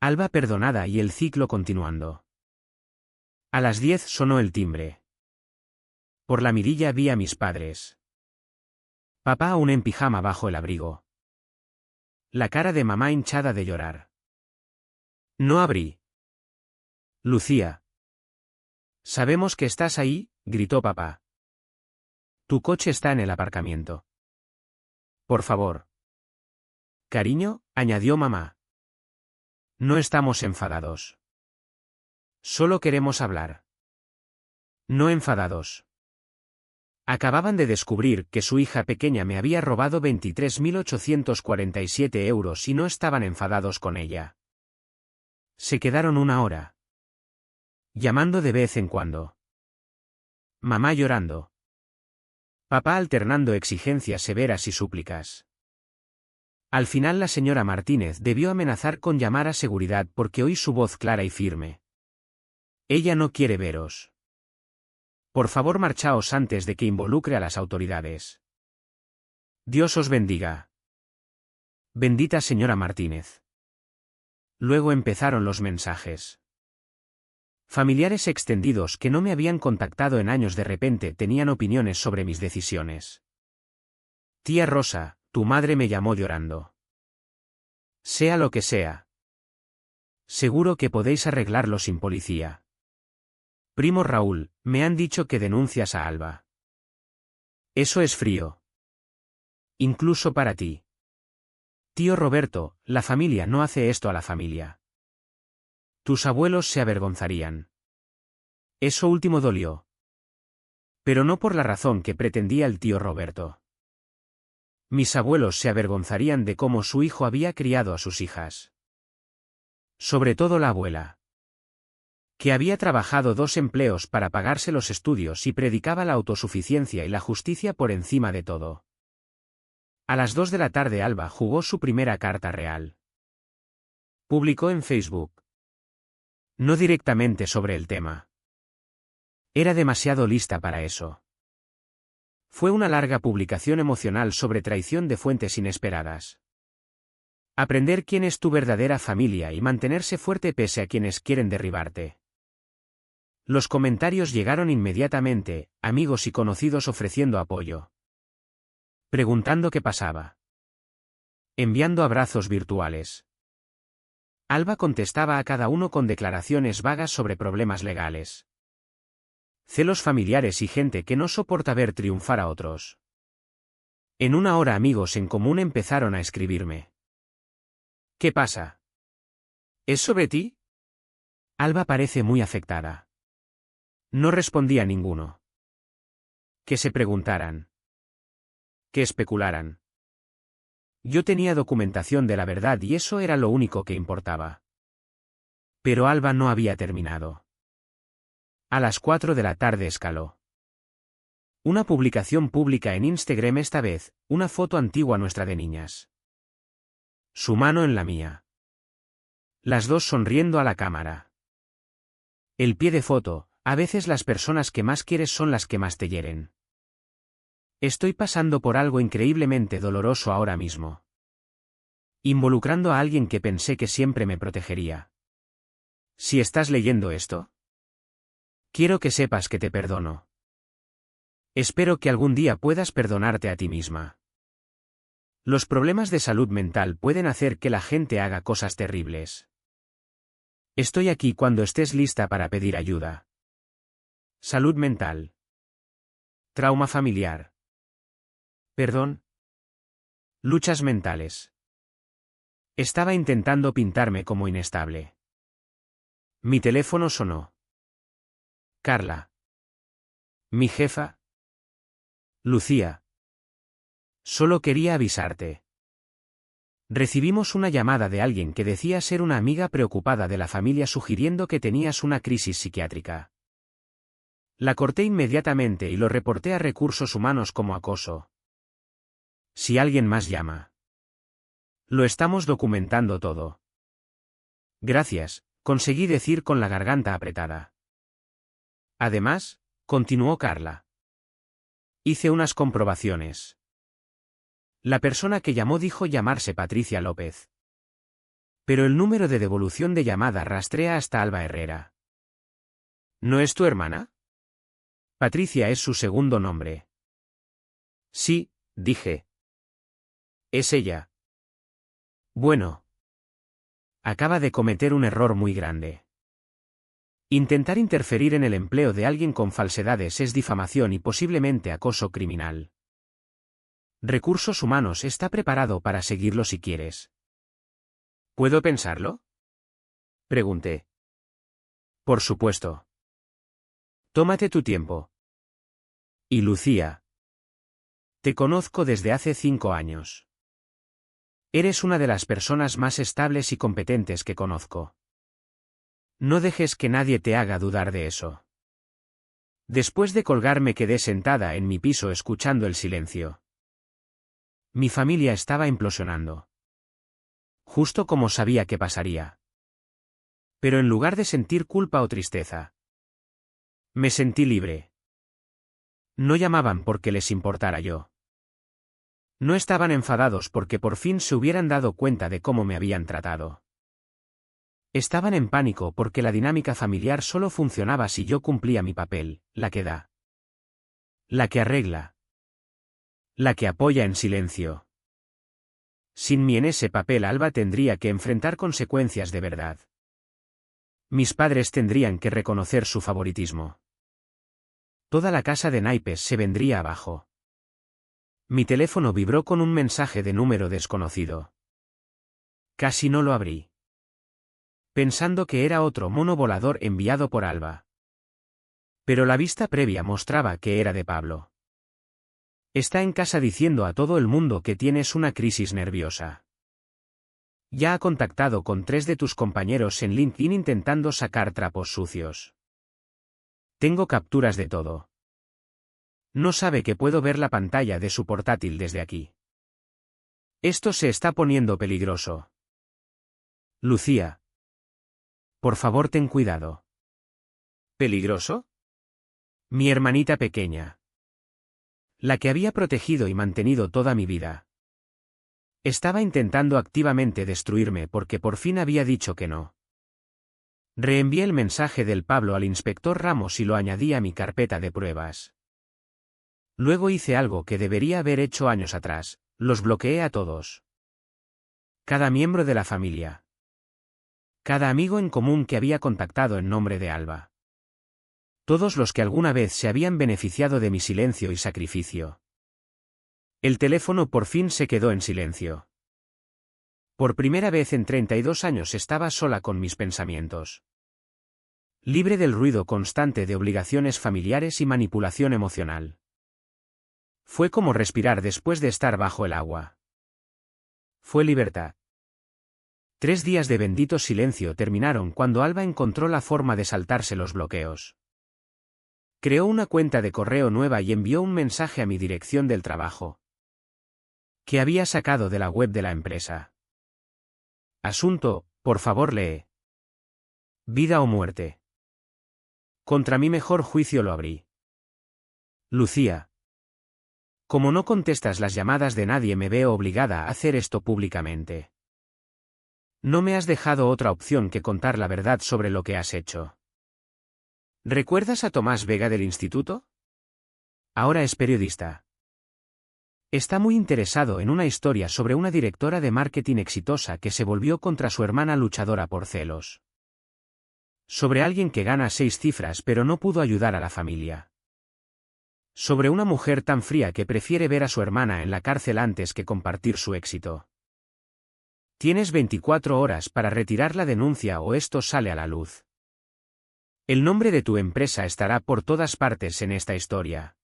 Alba perdonada y el ciclo continuando. A las 10 sonó el timbre. Por la mirilla vi a mis padres. Papá aún en pijama bajo el abrigo. La cara de mamá hinchada de llorar. No abrí. Lucía. Sabemos que estás ahí, gritó papá. Tu coche está en el aparcamiento. Por favor. Cariño, añadió mamá. No estamos enfadados. Solo queremos hablar. No enfadados. Acababan de descubrir que su hija pequeña me había robado 23.847 euros y no estaban enfadados con ella. Se quedaron una hora. Llamando de vez en cuando. Mamá llorando. Papá alternando exigencias severas y súplicas. Al final la señora Martínez debió amenazar con llamar a seguridad porque oí su voz clara y firme. Ella no quiere veros. Por favor, marchaos antes de que involucre a las autoridades. Dios os bendiga. Bendita señora Martínez. Luego empezaron los mensajes. Familiares extendidos que no me habían contactado en años de repente tenían opiniones sobre mis decisiones. Tía Rosa, tu madre me llamó llorando. Sea lo que sea. Seguro que podéis arreglarlo sin policía. Primo Raúl, me han dicho que denuncias a Alba. Eso es frío. Incluso para ti. Tío Roberto, la familia no hace esto a la familia. Tus abuelos se avergonzarían. Eso último dolió. Pero no por la razón que pretendía el tío Roberto. Mis abuelos se avergonzarían de cómo su hijo había criado a sus hijas. Sobre todo la abuela. Que había trabajado 2 empleos para pagarse los estudios y predicaba la autosuficiencia y la justicia por encima de todo. A las 2 de la tarde Alba jugó su primera carta real. Publicó en Facebook. No directamente sobre el tema. Era demasiado lista para eso. Fue una larga publicación emocional sobre traición de fuentes inesperadas. Aprender quién es tu verdadera familia y mantenerse fuerte pese a quienes quieren derribarte. Los comentarios llegaron inmediatamente, amigos y conocidos ofreciendo apoyo. Preguntando qué pasaba. Enviando abrazos virtuales. Alba contestaba a cada uno con declaraciones vagas sobre problemas legales. Celos familiares y gente que no soporta ver triunfar a otros. En una hora amigos en común empezaron a escribirme. ¿Qué pasa? ¿Es sobre ti? Alba parece muy afectada. No respondía a ninguno. Que se preguntaran. Que especularan. Yo tenía documentación de la verdad y eso era lo único que importaba. Pero Alba no había terminado. A las 4 de la tarde escaló. Una publicación pública en Instagram esta vez, una foto antigua nuestra de niñas. Su mano en la mía. Las dos sonriendo a la cámara. El pie de foto, a veces las personas que más quieres son las que más te hieren. Estoy pasando por algo increíblemente doloroso ahora mismo. Involucrando a alguien que pensé que siempre me protegería. Si estás leyendo esto, quiero que sepas que te perdono. Espero que algún día puedas perdonarte a ti misma. Los problemas de salud mental pueden hacer que la gente haga cosas terribles. Estoy aquí cuando estés lista para pedir ayuda. Salud mental. Trauma familiar. Perdón. Luchas mentales. Estaba intentando pintarme como inestable. Mi teléfono sonó. Carla. Mi jefa. Lucía. Solo quería avisarte. Recibimos una llamada de alguien que decía ser una amiga preocupada de la familia sugiriendo que tenías una crisis psiquiátrica. La corté inmediatamente y lo reporté a recursos humanos como acoso. Si alguien más llama. Lo estamos documentando todo. Gracias, conseguí decir con la garganta apretada. Además, continuó Carla. Hice unas comprobaciones. La persona que llamó dijo llamarse Patricia López. Pero el número de devolución de llamada rastrea hasta Alba Herrera. ¿No es tu hermana? Patricia es su segundo nombre. Sí, dije. Es ella. Bueno. Acaba de cometer un error muy grande. Intentar interferir en el empleo de alguien con falsedades es difamación y posiblemente acoso criminal. Recursos Humanos está preparado para seguirlo si quieres. ¿Puedo pensarlo? Pregunté. Por supuesto. Tómate tu tiempo. Y Lucía. Te conozco desde hace 5 años. Eres una de las personas más estables y competentes que conozco. No dejes que nadie te haga dudar de eso. Después de colgar me quedé sentada en mi piso escuchando el silencio. Mi familia estaba implosionando. Justo como sabía que pasaría. Pero en lugar de sentir culpa o tristeza, me sentí libre. No llamaban porque les importara yo. No estaban enfadados porque por fin se hubieran dado cuenta de cómo me habían tratado. Estaban en pánico porque la dinámica familiar solo funcionaba si yo cumplía mi papel, la que da. La que arregla. La que apoya en silencio. Sin mí en ese papel Alba tendría que enfrentar consecuencias de verdad. Mis padres tendrían que reconocer su favoritismo. Toda la casa de naipes se vendría abajo. Mi teléfono vibró con un mensaje de número desconocido. Casi no lo abrí. Pensando que era otro mono volador enviado por Alba. Pero la vista previa mostraba que era de Pablo. Está en casa diciendo a todo el mundo que tienes una crisis nerviosa. Ya ha contactado con 3 de tus compañeros en LinkedIn intentando sacar trapos sucios. Tengo capturas de todo. No sabe que puedo ver la pantalla de su portátil desde aquí. Esto se está poniendo peligroso. Lucía. Por favor, ten cuidado. ¿Peligroso? Mi hermanita pequeña. La que había protegido y mantenido toda mi vida. Estaba intentando activamente destruirme porque por fin había dicho que no. Reenvié el mensaje del Pablo al inspector Ramos y lo añadí a mi carpeta de pruebas. Luego hice algo que debería haber hecho años atrás, los bloqueé a todos. Cada miembro de la familia. Cada amigo en común que había contactado en nombre de Alba. Todos los que alguna vez se habían beneficiado de mi silencio y sacrificio. El teléfono por fin se quedó en silencio. Por primera vez en 32 años estaba sola con mis pensamientos. Libre del ruido constante de obligaciones familiares y manipulación emocional. Fue como respirar después de estar bajo el agua. Fue libertad. 3 días de bendito silencio terminaron cuando Alba encontró la forma de saltarse los bloqueos. Creó una cuenta de correo nueva y envió un mensaje a mi dirección del trabajo. Que había sacado de la web de la empresa. Asunto, por favor lee. Vida o muerte. Contra mi mejor juicio lo abrí. Lucía. Como no contestas las llamadas de nadie, me veo obligada a hacer esto públicamente. No me has dejado otra opción que contar la verdad sobre lo que has hecho. ¿Recuerdas a Tomás Vega del instituto? Ahora es periodista. Está muy interesado en una historia sobre una directora de marketing exitosa que se volvió contra su hermana luchadora por celos. Sobre alguien que gana 6 cifras pero no pudo ayudar a la familia. Sobre una mujer tan fría que prefiere ver a su hermana en la cárcel antes que compartir su éxito. Tienes 24 horas para retirar la denuncia o esto sale a la luz. El nombre de tu empresa estará por todas partes en esta historia.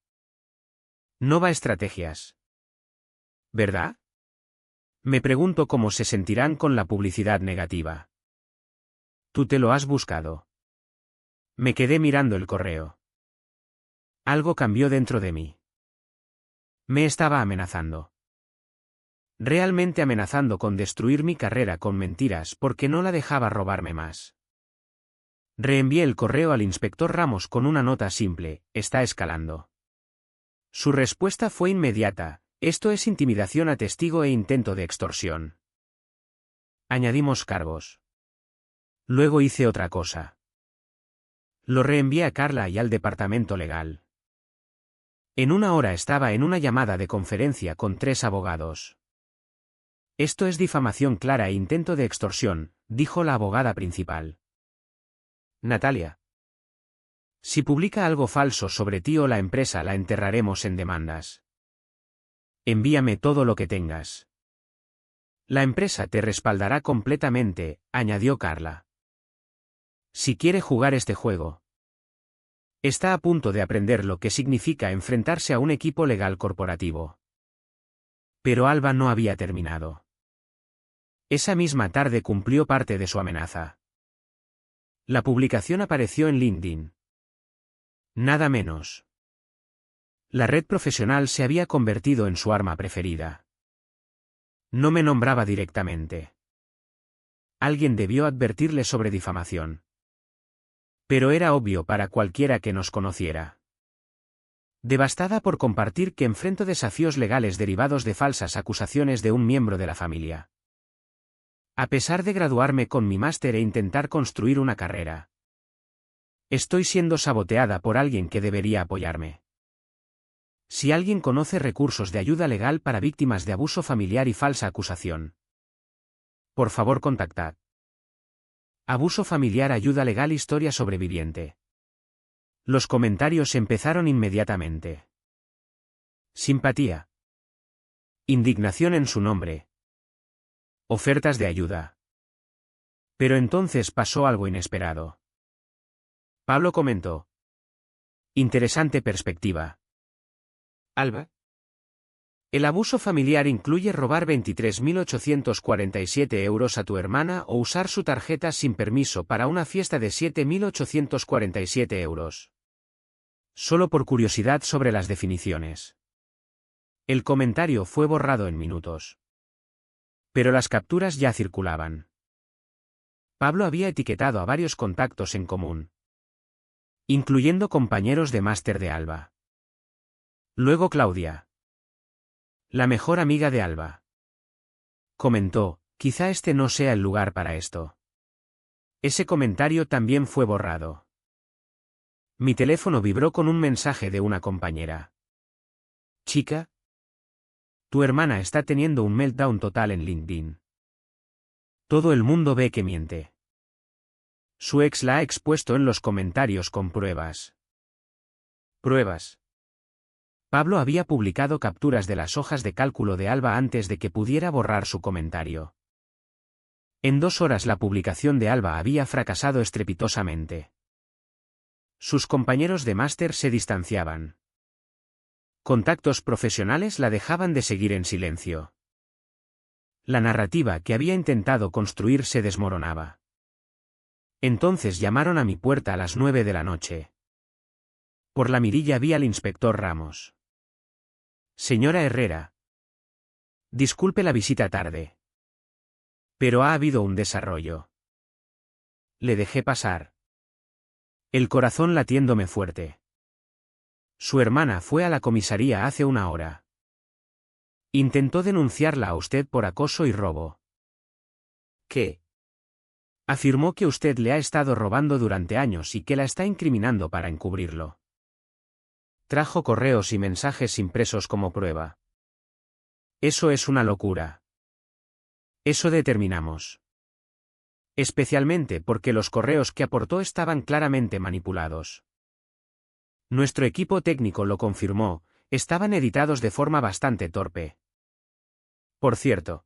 Nova Estrategias. ¿Verdad? Me pregunto cómo se sentirán con la publicidad negativa. Tú te lo has buscado. Me quedé mirando el correo. Algo cambió dentro de mí. Me estaba amenazando. Realmente amenazando con destruir mi carrera con mentiras porque no la dejaba robarme más. Reenvié el correo al inspector Ramos con una nota simple: está escalando. Su respuesta fue inmediata: esto es intimidación a testigo e intento de extorsión. Añadimos cargos. Luego hice otra cosa. Lo reenvié a Carla y al departamento legal. En 1 hora estaba en una llamada de conferencia con 3 abogados. Esto es difamación clara e intento de extorsión, dijo la abogada principal. Natalia. Si publica algo falso sobre ti o la empresa, la enterraremos en demandas. Envíame todo lo que tengas. La empresa te respaldará completamente, añadió Carla. Si quiere jugar este juego. Está a punto de aprender lo que significa enfrentarse a un equipo legal corporativo. Pero Alba no había terminado. Esa misma tarde cumplió parte de su amenaza. La publicación apareció en LinkedIn. Nada menos. La red profesional se había convertido en su arma preferida. No me nombraba directamente. Alguien debió advertirle sobre difamación. Pero era obvio para cualquiera que nos conociera. Devastada por compartir que enfrento desafíos legales derivados de falsas acusaciones de un miembro de la familia. A pesar de graduarme con mi máster e intentar construir una carrera. Estoy siendo saboteada por alguien que debería apoyarme. Si alguien conoce recursos de ayuda legal para víctimas de abuso familiar y falsa acusación, por favor contactad. Abuso familiar, ayuda legal, historia sobreviviente. Los comentarios empezaron inmediatamente. Simpatía. Indignación en su nombre. Ofertas de ayuda. Pero entonces pasó algo inesperado. Pablo comentó. Interesante perspectiva. Alba. El abuso familiar incluye robar 23.847 euros a tu hermana o usar su tarjeta sin permiso para una fiesta de 7.847 euros. Solo por curiosidad sobre las definiciones. El comentario fue borrado en minutos. Pero las capturas ya circulaban. Pablo había etiquetado a varios contactos en común, incluyendo compañeros de máster de Alba. Luego Claudia, la mejor amiga de Alba, comentó: quizá este no sea el lugar para esto. Ese comentario también fue borrado. Mi teléfono vibró con un mensaje de una compañera. Chica, tu hermana está teniendo un meltdown total en LinkedIn. Todo el mundo ve que miente. Su ex la ha expuesto en los comentarios con pruebas. ¿Pruebas? Pablo había publicado capturas de las hojas de cálculo de Alba antes de que pudiera borrar su comentario. En 2 horas la publicación de Alba había fracasado estrepitosamente. Sus compañeros de máster se distanciaban. Contactos profesionales la dejaban de seguir en silencio. La narrativa que había intentado construir se desmoronaba. Entonces llamaron a mi puerta a las 9 de la noche. Por la mirilla vi al inspector Ramos. Señora Herrera. Disculpe la visita tarde. Pero ha habido un desarrollo. Le dejé pasar. El corazón latiéndome fuerte. Su hermana fue a la comisaría hace 1 hora. Intentó denunciarla a usted por acoso y robo. ¿Qué? Afirmó que usted le ha estado robando durante años y que la está incriminando para encubrirlo. Trajo correos y mensajes impresos como prueba. Eso es una locura. Eso determinamos. Especialmente porque los correos que aportó estaban claramente manipulados. Nuestro equipo técnico lo confirmó, estaban editados de forma bastante torpe. Por cierto.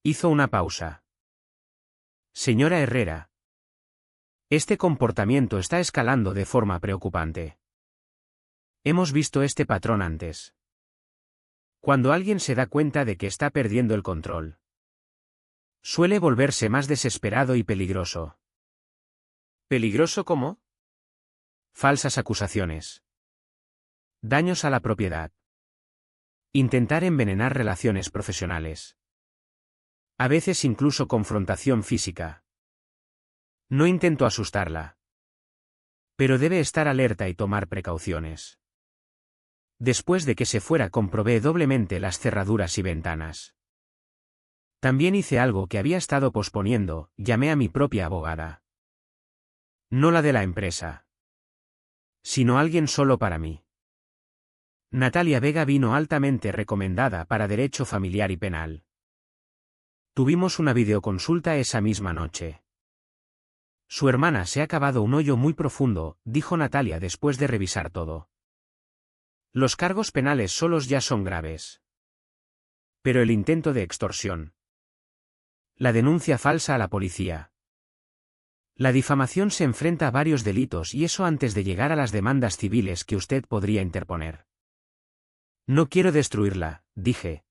Hizo una pausa. Señora Herrera. Este comportamiento está escalando de forma preocupante. Hemos visto este patrón antes. Cuando alguien se da cuenta de que está perdiendo el control, suele volverse más desesperado y peligroso. ¿Peligroso cómo? Falsas acusaciones. Daños a la propiedad. Intentar envenenar relaciones profesionales. A veces incluso confrontación física. No intento asustarla. Pero debe estar alerta y tomar precauciones. Después de que se fuera comprobé doblemente las cerraduras y ventanas. También hice algo que había estado posponiendo, llamé a mi propia abogada. No la de la empresa. Sino alguien solo para mí. Natalia Vega vino altamente recomendada para Derecho Familiar y Penal. Tuvimos una videoconsulta esa misma noche. Su hermana se ha cavado un hoyo muy profundo, dijo Natalia después de revisar todo. Los cargos penales solos ya son graves. Pero el intento de extorsión. La denuncia falsa a la policía. La difamación se enfrenta a varios delitos y eso antes de llegar a las demandas civiles que usted podría interponer. No quiero destruirla, dije.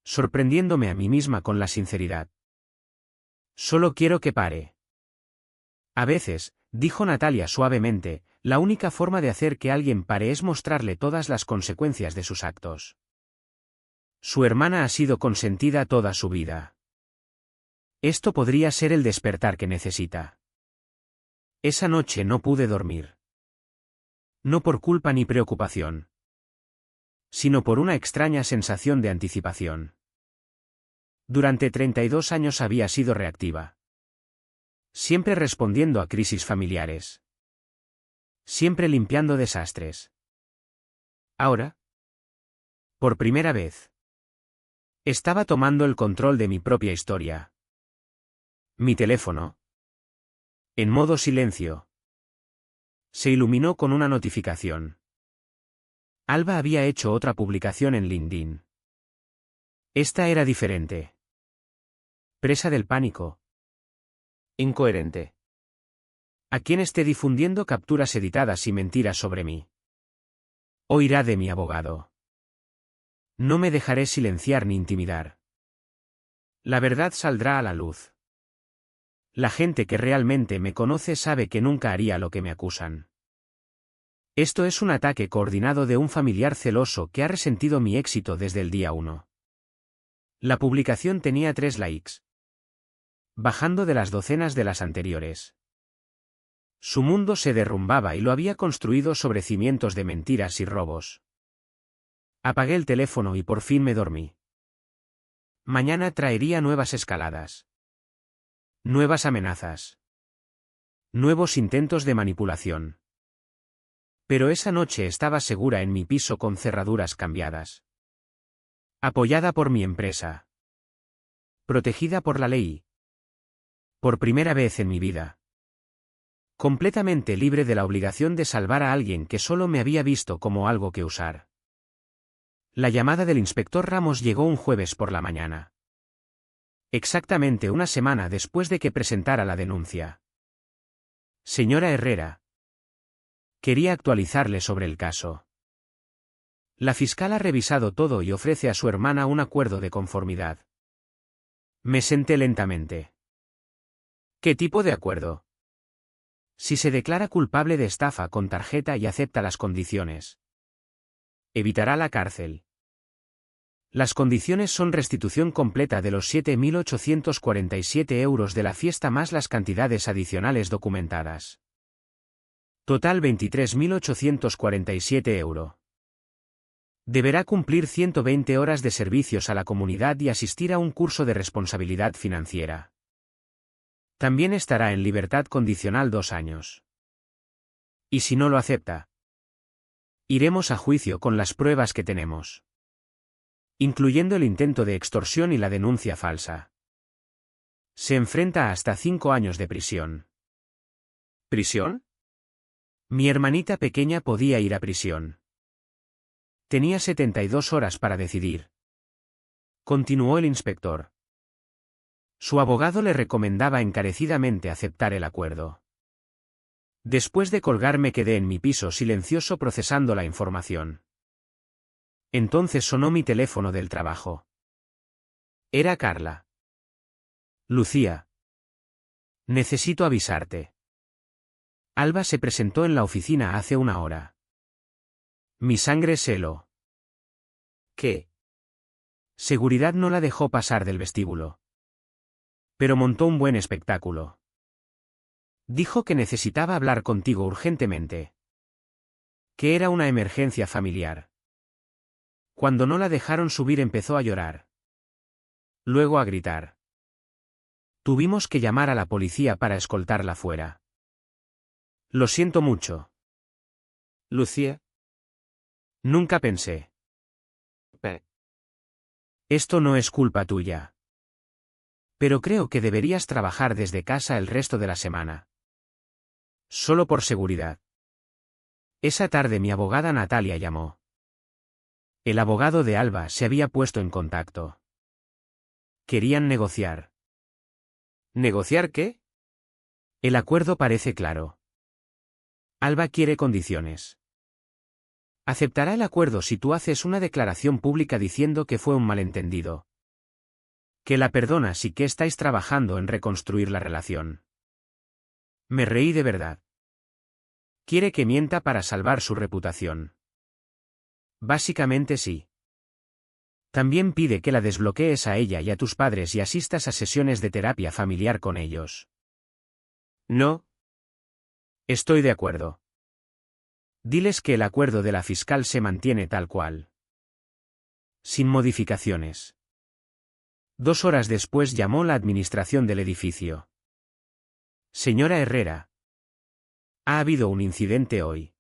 Sorprendiéndome a mí misma con la sinceridad. Solo quiero que pare. A veces, dijo Natalia suavemente, la única forma de hacer que alguien pare es mostrarle todas las consecuencias de sus actos. Su hermana ha sido consentida toda su vida. Esto podría ser el despertar que necesita. Esa noche no pude dormir. No por culpa ni preocupación, sino por una extraña sensación de anticipación. Durante 32 años había sido reactiva. Siempre respondiendo a crisis familiares. Siempre limpiando desastres. Ahora, por primera vez, estaba tomando el control de mi propia historia. Mi teléfono, en modo silencio, se iluminó con una notificación. Alba había hecho otra publicación en LinkedIn. Esta era diferente. Presa del pánico. Incoherente. ¿A quién esté difundiendo capturas editadas y mentiras sobre mí? Oirá de mi abogado. No me dejaré silenciar ni intimidar. La verdad saldrá a la luz. La gente que realmente me conoce sabe que nunca haría lo que me acusan. Esto es un ataque coordinado de un familiar celoso que ha resentido mi éxito desde el día 1. La publicación tenía 3 likes, bajando de las docenas de las anteriores. Su mundo se derrumbaba y lo había construido sobre cimientos de mentiras y robos. Apagué el teléfono y por fin me dormí. Mañana traería nuevas escaladas. Nuevas amenazas. Nuevos intentos de manipulación. Pero esa noche estaba segura en mi piso con cerraduras cambiadas. Apoyada por mi empresa. Protegida por la ley. Por primera vez en mi vida. Completamente libre de la obligación de salvar a alguien que solo me había visto como algo que usar. La llamada del inspector Ramos llegó un jueves por la mañana. Exactamente una semana después de que presentara la denuncia. Señora Herrera. Quería actualizarle sobre el caso. La fiscal ha revisado todo y ofrece a su hermana un acuerdo de conformidad. Me senté lentamente. ¿Qué tipo de acuerdo? Si se declara culpable de estafa con tarjeta y acepta las condiciones. Evitará la cárcel. Las condiciones son restitución completa de los 7.847 euros de la fiesta más las cantidades adicionales documentadas. Total 23.847 euros. Deberá cumplir 120 horas de servicios a la comunidad y asistir a un curso de responsabilidad financiera. También estará en libertad condicional 2 años. ¿Y si no lo acepta? Iremos a juicio con las pruebas que tenemos. Incluyendo el intento de extorsión y la denuncia falsa. Se enfrenta a hasta 5 años de prisión. ¿Prisión? Mi hermanita pequeña podía ir a prisión. Tenía 72 horas para decidir. Continuó el inspector. Su abogado le recomendaba encarecidamente aceptar el acuerdo. Después de colgar me quedé en mi piso silencioso procesando la información. Entonces sonó mi teléfono del trabajo. Era Carla. Lucía. Necesito avisarte. Alba se presentó en la oficina hace 1 hora. Mi sangre se heló. ¿Qué? Seguridad no la dejó pasar del vestíbulo. Pero montó un buen espectáculo. Dijo que necesitaba hablar contigo urgentemente. Que era una emergencia familiar. Cuando no la dejaron subir empezó a llorar. Luego a gritar. Tuvimos que llamar a la policía para escoltarla fuera. Lo siento mucho. Lucía. Nunca pensé. Esto no es culpa tuya. Pero creo que deberías trabajar desde casa el resto de la semana. Solo por seguridad. Esa tarde mi abogada Natalia llamó. El abogado de Alba se había puesto en contacto. Querían negociar. ¿Negociar qué? El acuerdo parece claro. Alba quiere condiciones. Aceptará el acuerdo si tú haces una declaración pública diciendo que fue un malentendido. Que la perdonas y que estáis trabajando en reconstruir la relación. Me reí de verdad. Quiere que mienta para salvar su reputación. Básicamente sí. También pide que la desbloquees a ella y a tus padres y asistas a sesiones de terapia familiar con ellos. No. Estoy de acuerdo. Diles que el acuerdo de la fiscal se mantiene tal cual. Sin modificaciones. 2 horas después llamó la administración del edificio. Señora Herrera. Ha habido un incidente hoy.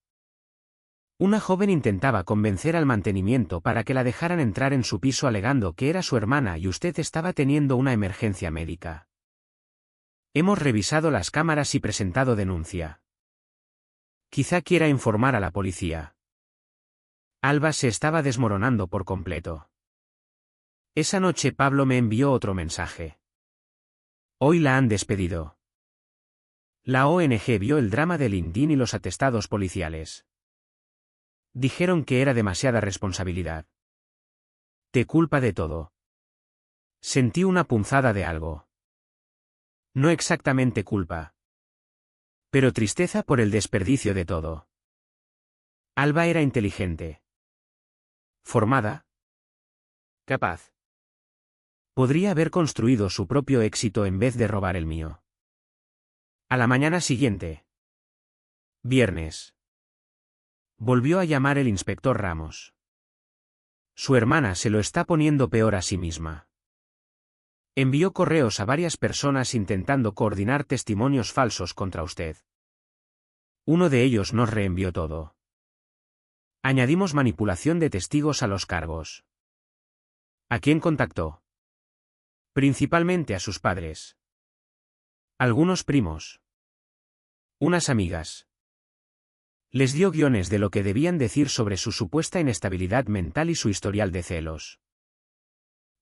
Una joven intentaba convencer al mantenimiento para que la dejaran entrar en su piso alegando que era su hermana y usted estaba teniendo una emergencia médica. Hemos revisado las cámaras y presentado denuncia. Quizá quiera informar a la policía. Alba se estaba desmoronando por completo. Esa noche Pablo me envió otro mensaje. Hoy la han despedido. La ONG vio el drama de LinkedIn y los atestados policiales. Dijeron que era demasiada responsabilidad. Te culpa de todo. Sentí una punzada de algo. No exactamente culpa. Pero tristeza por el desperdicio de todo. Alba era inteligente. Formada. Capaz. Podría haber construido su propio éxito en vez de robar el mío. A la mañana siguiente. Viernes. Volvió a llamar el inspector Ramos. Su hermana se lo está poniendo peor a sí misma. Envió correos a varias personas intentando coordinar testimonios falsos contra usted. Uno de ellos nos reenvió todo. Añadimos manipulación de testigos a los cargos. ¿A quién contactó? Principalmente a sus padres. Algunos primos. Unas amigas. Les dio guiones de lo que debían decir sobre su supuesta inestabilidad mental y su historial de celos.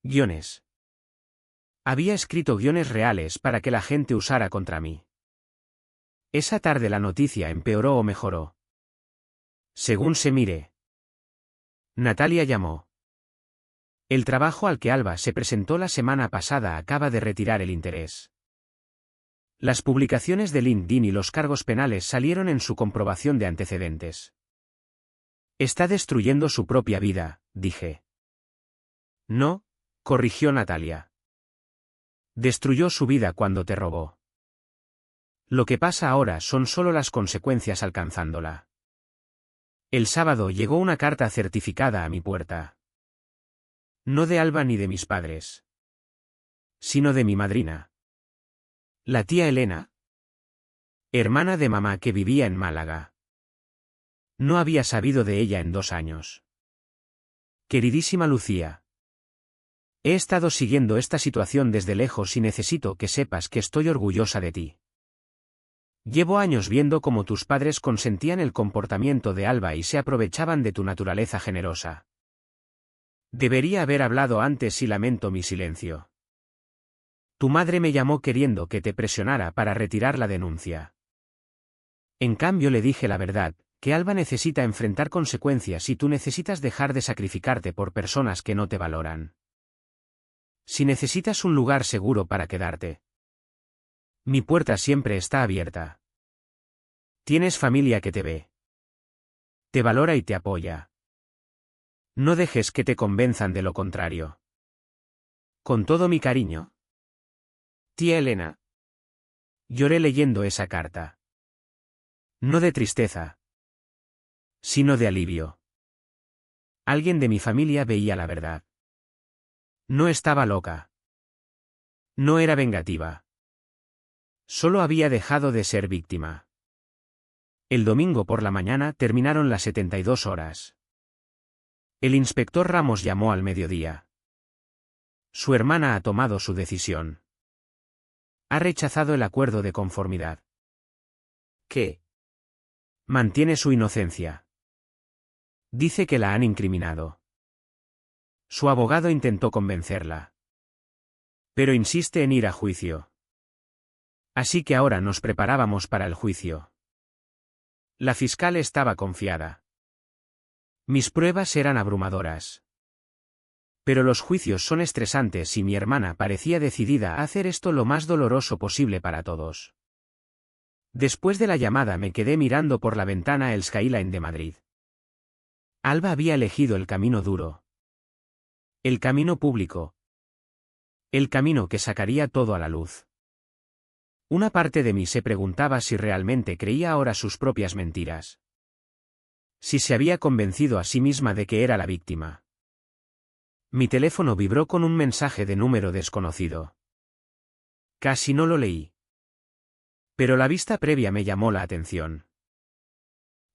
Guiones. Había escrito guiones reales para que la gente usara contra mí. Esa tarde la noticia empeoró o mejoró. Según se mire. Natalia llamó. El trabajo al que Alba se presentó la semana pasada acaba de retirar el interés. Las publicaciones de LinkedIn y los cargos penales salieron en su comprobación de antecedentes. Está destruyendo su propia vida, dije. No, corrigió Natalia. Destruyó su vida cuando te robó. Lo que pasa ahora son solo las consecuencias alcanzándola. El sábado llegó una carta certificada a mi puerta. No de Alba ni de mis padres. Sino de mi madrina. La tía Elena. Hermana de mamá que vivía en Málaga. No había sabido de ella en 2 años. Queridísima Lucía. He estado siguiendo esta situación desde lejos y necesito que sepas que estoy orgullosa de ti. Llevo años viendo cómo tus padres consentían el comportamiento de Alba y se aprovechaban de tu naturaleza generosa. Debería haber hablado antes y lamento mi silencio. Tu madre me llamó queriendo que te presionara para retirar la denuncia. En cambio le dije la verdad, que Alba necesita enfrentar consecuencias y tú necesitas dejar de sacrificarte por personas que no te valoran. Si necesitas un lugar seguro para quedarte. Mi puerta siempre está abierta. Tienes familia que te ve. Te valora y te apoya. No dejes que te convenzan de lo contrario. Con todo mi cariño. Tía Elena. Lloré leyendo esa carta. No de tristeza. Sino de alivio. Alguien de mi familia veía la verdad. No estaba loca. No era vengativa. Solo había dejado de ser víctima. El domingo por la mañana terminaron las 72 horas. El inspector Ramos llamó al mediodía. Su hermana ha tomado su decisión. Ha rechazado el acuerdo de conformidad. ¿Qué? Mantiene su inocencia. Dice que la han incriminado. Su abogado intentó convencerla. Pero insiste en ir a juicio. Así que ahora nos preparábamos para el juicio. La fiscal estaba confiada. Mis pruebas eran abrumadoras. Pero los juicios son estresantes y mi hermana parecía decidida a hacer esto lo más doloroso posible para todos. Después de la llamada me quedé mirando por la ventana el skyline de Madrid. Alba había elegido el camino duro. El camino público. El camino que sacaría todo a la luz. Una parte de mí se preguntaba si realmente creía ahora sus propias mentiras. Si se había convencido a sí misma de que era la víctima. Mi teléfono vibró con un mensaje de número desconocido. Casi no lo leí. Pero la vista previa me llamó la atención.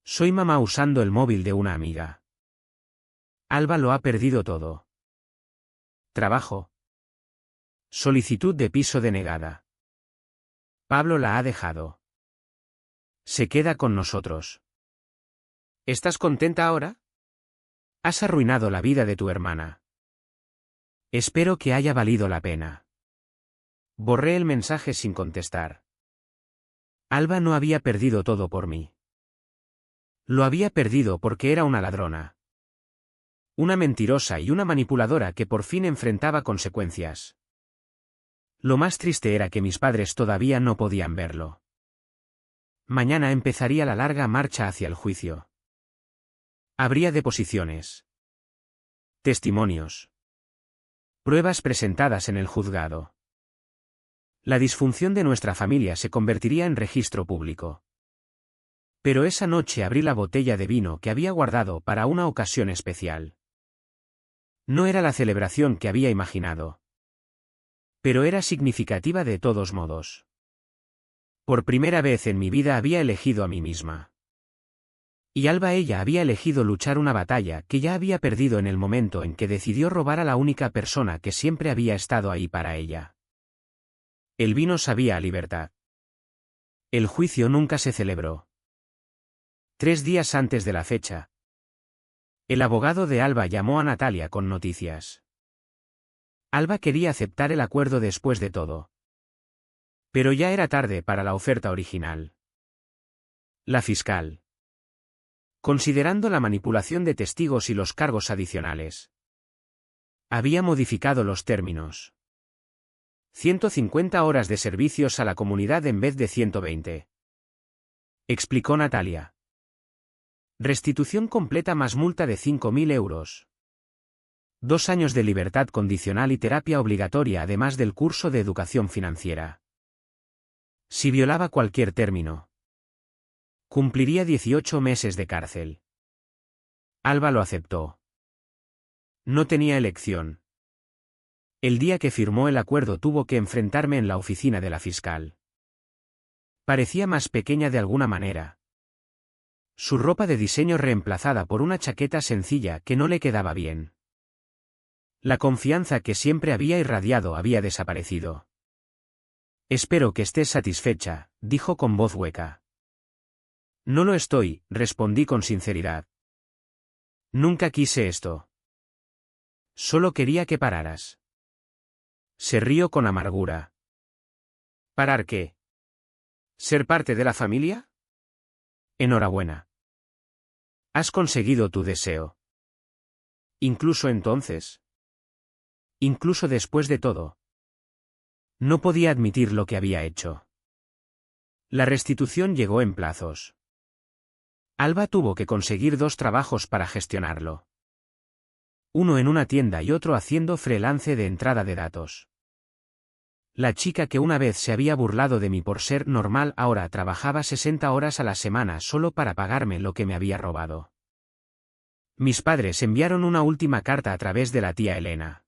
Soy mamá usando el móvil de una amiga. Alba lo ha perdido todo. Trabajo. Solicitud de piso denegada. Pablo la ha dejado. Se queda con nosotros. ¿Estás contenta ahora? Has arruinado la vida de tu hermana. Espero que haya valido la pena. Borré el mensaje sin contestar. Alba no había perdido todo por mí. Lo había perdido porque era una ladrona. Una mentirosa y una manipuladora que por fin enfrentaba consecuencias. Lo más triste era que mis padres todavía no podían verlo. Mañana empezaría la larga marcha hacia el juicio. Habría deposiciones. Testimonios. Pruebas presentadas en el juzgado. La disfunción de nuestra familia se convertiría en registro público. Pero esa noche abrí la botella de vino que había guardado para una ocasión especial. No era la celebración que había imaginado. Pero era significativa de todos modos. Por primera vez en mi vida había elegido a mí misma. Y ella había elegido luchar una batalla que ya había perdido en el momento en que decidió robar a la única persona que siempre había estado ahí para ella. El vino sabía a libertad. El juicio nunca se celebró. 3 días antes de la fecha, el abogado de Alba llamó a Natalia con noticias. Alba quería aceptar el acuerdo después de todo. Pero ya era tarde para la oferta original. La fiscal, considerando la manipulación de testigos y los cargos adicionales, había modificado los términos. 150 horas de servicios a la comunidad en vez de 120. Explicó Natalia. Restitución completa más multa de 5.000 euros. 2 años de libertad condicional y terapia obligatoria además del curso de educación financiera. Si violaba cualquier término, cumpliría 18 meses de cárcel. Alba lo aceptó. No tenía elección. El día que firmó el acuerdo tuvo que enfrentarme en la oficina de la fiscal. Parecía más pequeña de alguna manera. Su ropa de diseño reemplazada por una chaqueta sencilla que no le quedaba bien. La confianza que siempre había irradiado había desaparecido. Espero que estés satisfecha, dijo con voz hueca. No lo estoy, respondí con sinceridad. Nunca quise esto. Solo quería que pararas. Se rió con amargura. ¿Parar qué? ¿Ser parte de la familia? Enhorabuena. Has conseguido tu deseo. Incluso entonces. Incluso después de todo. No podía admitir lo que había hecho. La restitución llegó en plazos. Alba tuvo que conseguir 2 trabajos para gestionarlo. Uno en una tienda y otro haciendo freelance de entrada de datos. La chica que una vez se había burlado de mí por ser normal ahora trabajaba 60 horas a la semana solo para pagarme lo que me había robado. Mis padres enviaron una última carta a través de la tía Elena.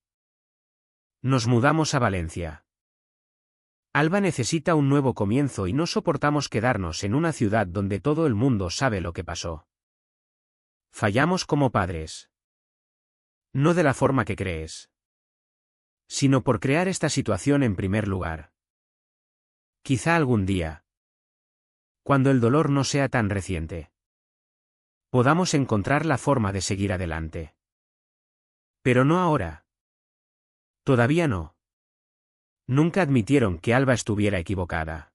Nos mudamos a Valencia. Alba necesita un nuevo comienzo y no soportamos quedarnos en una ciudad donde todo el mundo sabe lo que pasó. Fallamos como padres. No de la forma que crees, sino por crear esta situación en primer lugar. Quizá algún día, cuando el dolor no sea tan reciente, podamos encontrar la forma de seguir adelante. Pero no ahora. Todavía no. Nunca admitieron que Alba estuviera equivocada.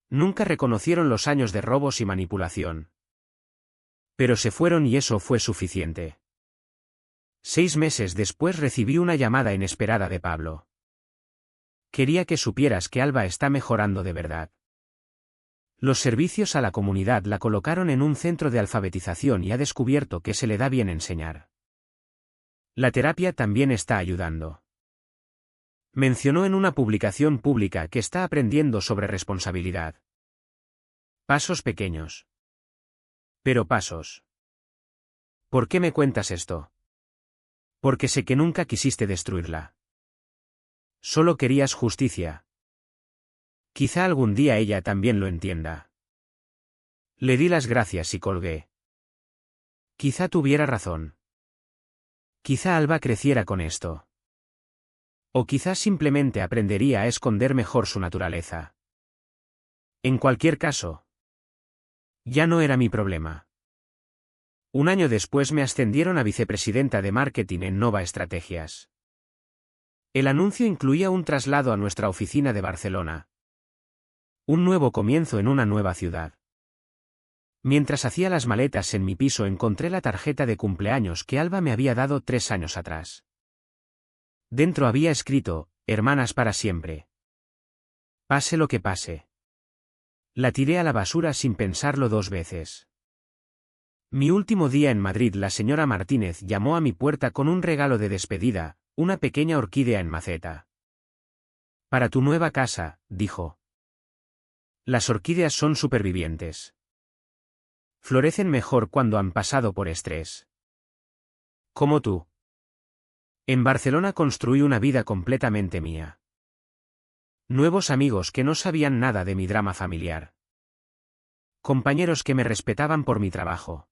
Nunca reconocieron los años de robos y manipulación. Pero se fueron y eso fue suficiente. 6 meses después recibí una llamada inesperada de Pablo. Quería que supieras que Alba está mejorando de verdad. Los servicios a la comunidad la colocaron en un centro de alfabetización y ha descubierto que se le da bien enseñar. La terapia también está ayudando. Mencionó en una publicación pública que está aprendiendo sobre responsabilidad. Pasos pequeños. Pero pasos. ¿Por qué me cuentas esto? Porque sé que nunca quisiste destruirla. Solo querías justicia. Quizá algún día ella también lo entienda. Le di las gracias y colgué. Quizá tuviera razón. Quizá Alba creciera con esto. O quizá simplemente aprendería a esconder mejor su naturaleza. En cualquier caso, ya no era mi problema. Un año después me ascendieron a vicepresidenta de marketing en Nova Estrategias. El anuncio incluía un traslado a nuestra oficina de Barcelona. Un nuevo comienzo en una nueva ciudad. Mientras hacía las maletas en mi piso encontré la tarjeta de cumpleaños que Alba me había dado 3 años atrás. Dentro había escrito, hermanas para siempre. Pase lo que pase. La tiré a la basura sin pensarlo 2 veces. Mi último día en Madrid, la señora Martínez llamó a mi puerta con un regalo de despedida, una pequeña orquídea en maceta. Para tu nueva casa, dijo. Las orquídeas son supervivientes. Florecen mejor cuando han pasado por estrés. Como tú. En Barcelona construí una vida completamente mía. Nuevos amigos que no sabían nada de mi drama familiar. Compañeros que me respetaban por mi trabajo.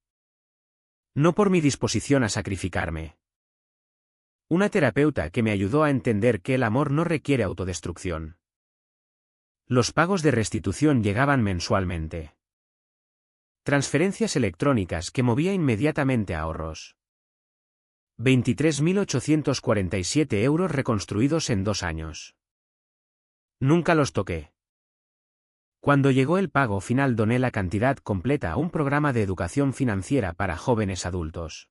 No por mi disposición a sacrificarme. Una terapeuta que me ayudó a entender que el amor no requiere autodestrucción. Los pagos de restitución llegaban mensualmente. Transferencias electrónicas que movía inmediatamente a ahorros. 23.847 euros reconstruidos en 2 años. Nunca los toqué. Cuando llegó el pago final doné la cantidad completa a un programa de educación financiera para jóvenes adultos.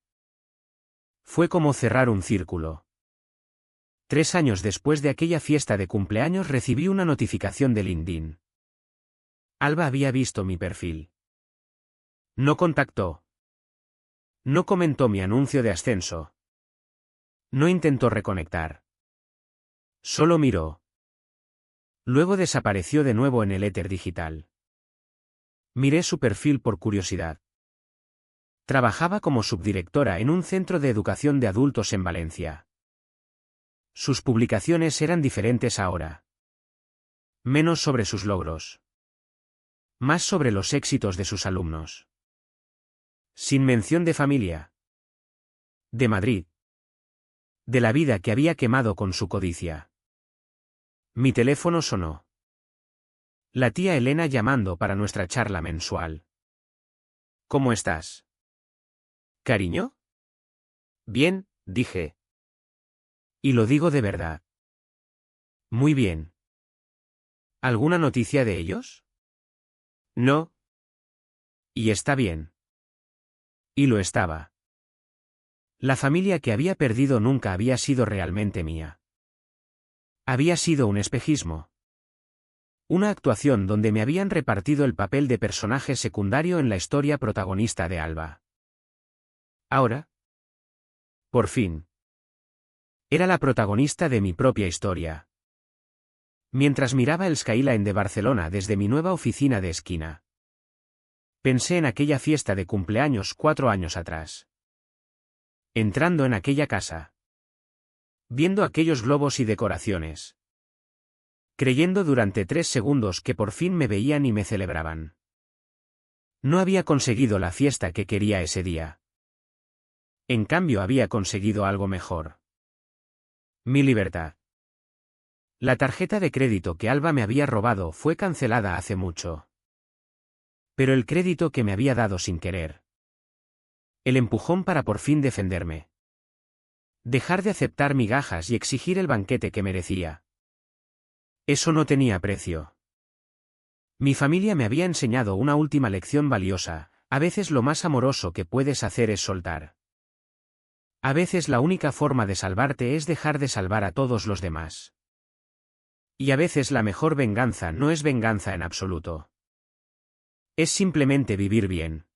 Fue como cerrar un círculo. 3 años después de aquella fiesta de cumpleaños recibí una notificación de LinkedIn. Alba había visto mi perfil. No contactó. No comentó mi anuncio de ascenso. No intentó reconectar. Solo miró. Luego desapareció de nuevo en el éter digital. Miré su perfil por curiosidad. Trabajaba como subdirectora en un centro de educación de adultos en Valencia. Sus publicaciones eran diferentes ahora. Menos sobre sus logros. Más sobre los éxitos de sus alumnos. Sin mención de familia. De Madrid. De la vida que había quemado con su codicia. Mi teléfono sonó. La tía Elena llamando para nuestra charla mensual. ¿Cómo estás? ¿Cariño? Bien, dije. Y lo digo de verdad. Muy bien. ¿Alguna noticia de ellos? No. Y está bien. Y lo estaba. La familia que había perdido nunca había sido realmente mía. Había sido un espejismo. Una actuación donde me habían repartido el papel de personaje secundario en la historia protagonista de Alba. Ahora, por fin, era la protagonista de mi propia historia. Mientras miraba el skyline de Barcelona desde mi nueva oficina de esquina, pensé en aquella fiesta de cumpleaños 4 años atrás. Entrando en aquella casa. Viendo aquellos globos y decoraciones. Creyendo durante 3 segundos que por fin me veían y me celebraban. No había conseguido la fiesta que quería ese día. En cambio había conseguido algo mejor. Mi libertad. La tarjeta de crédito que Alba me había robado fue cancelada hace mucho. Pero el crédito que me había dado sin querer. El empujón para por fin defenderme. Dejar de aceptar migajas y exigir el banquete que merecía. Eso no tenía precio. Mi familia me había enseñado una última lección valiosa: a veces lo más amoroso que puedes hacer es soltar. A veces la única forma de salvarte es dejar de salvar a todos los demás. Y a veces la mejor venganza no es venganza en absoluto. Es simplemente vivir bien.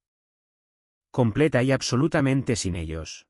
Completa y absolutamente sin ellos.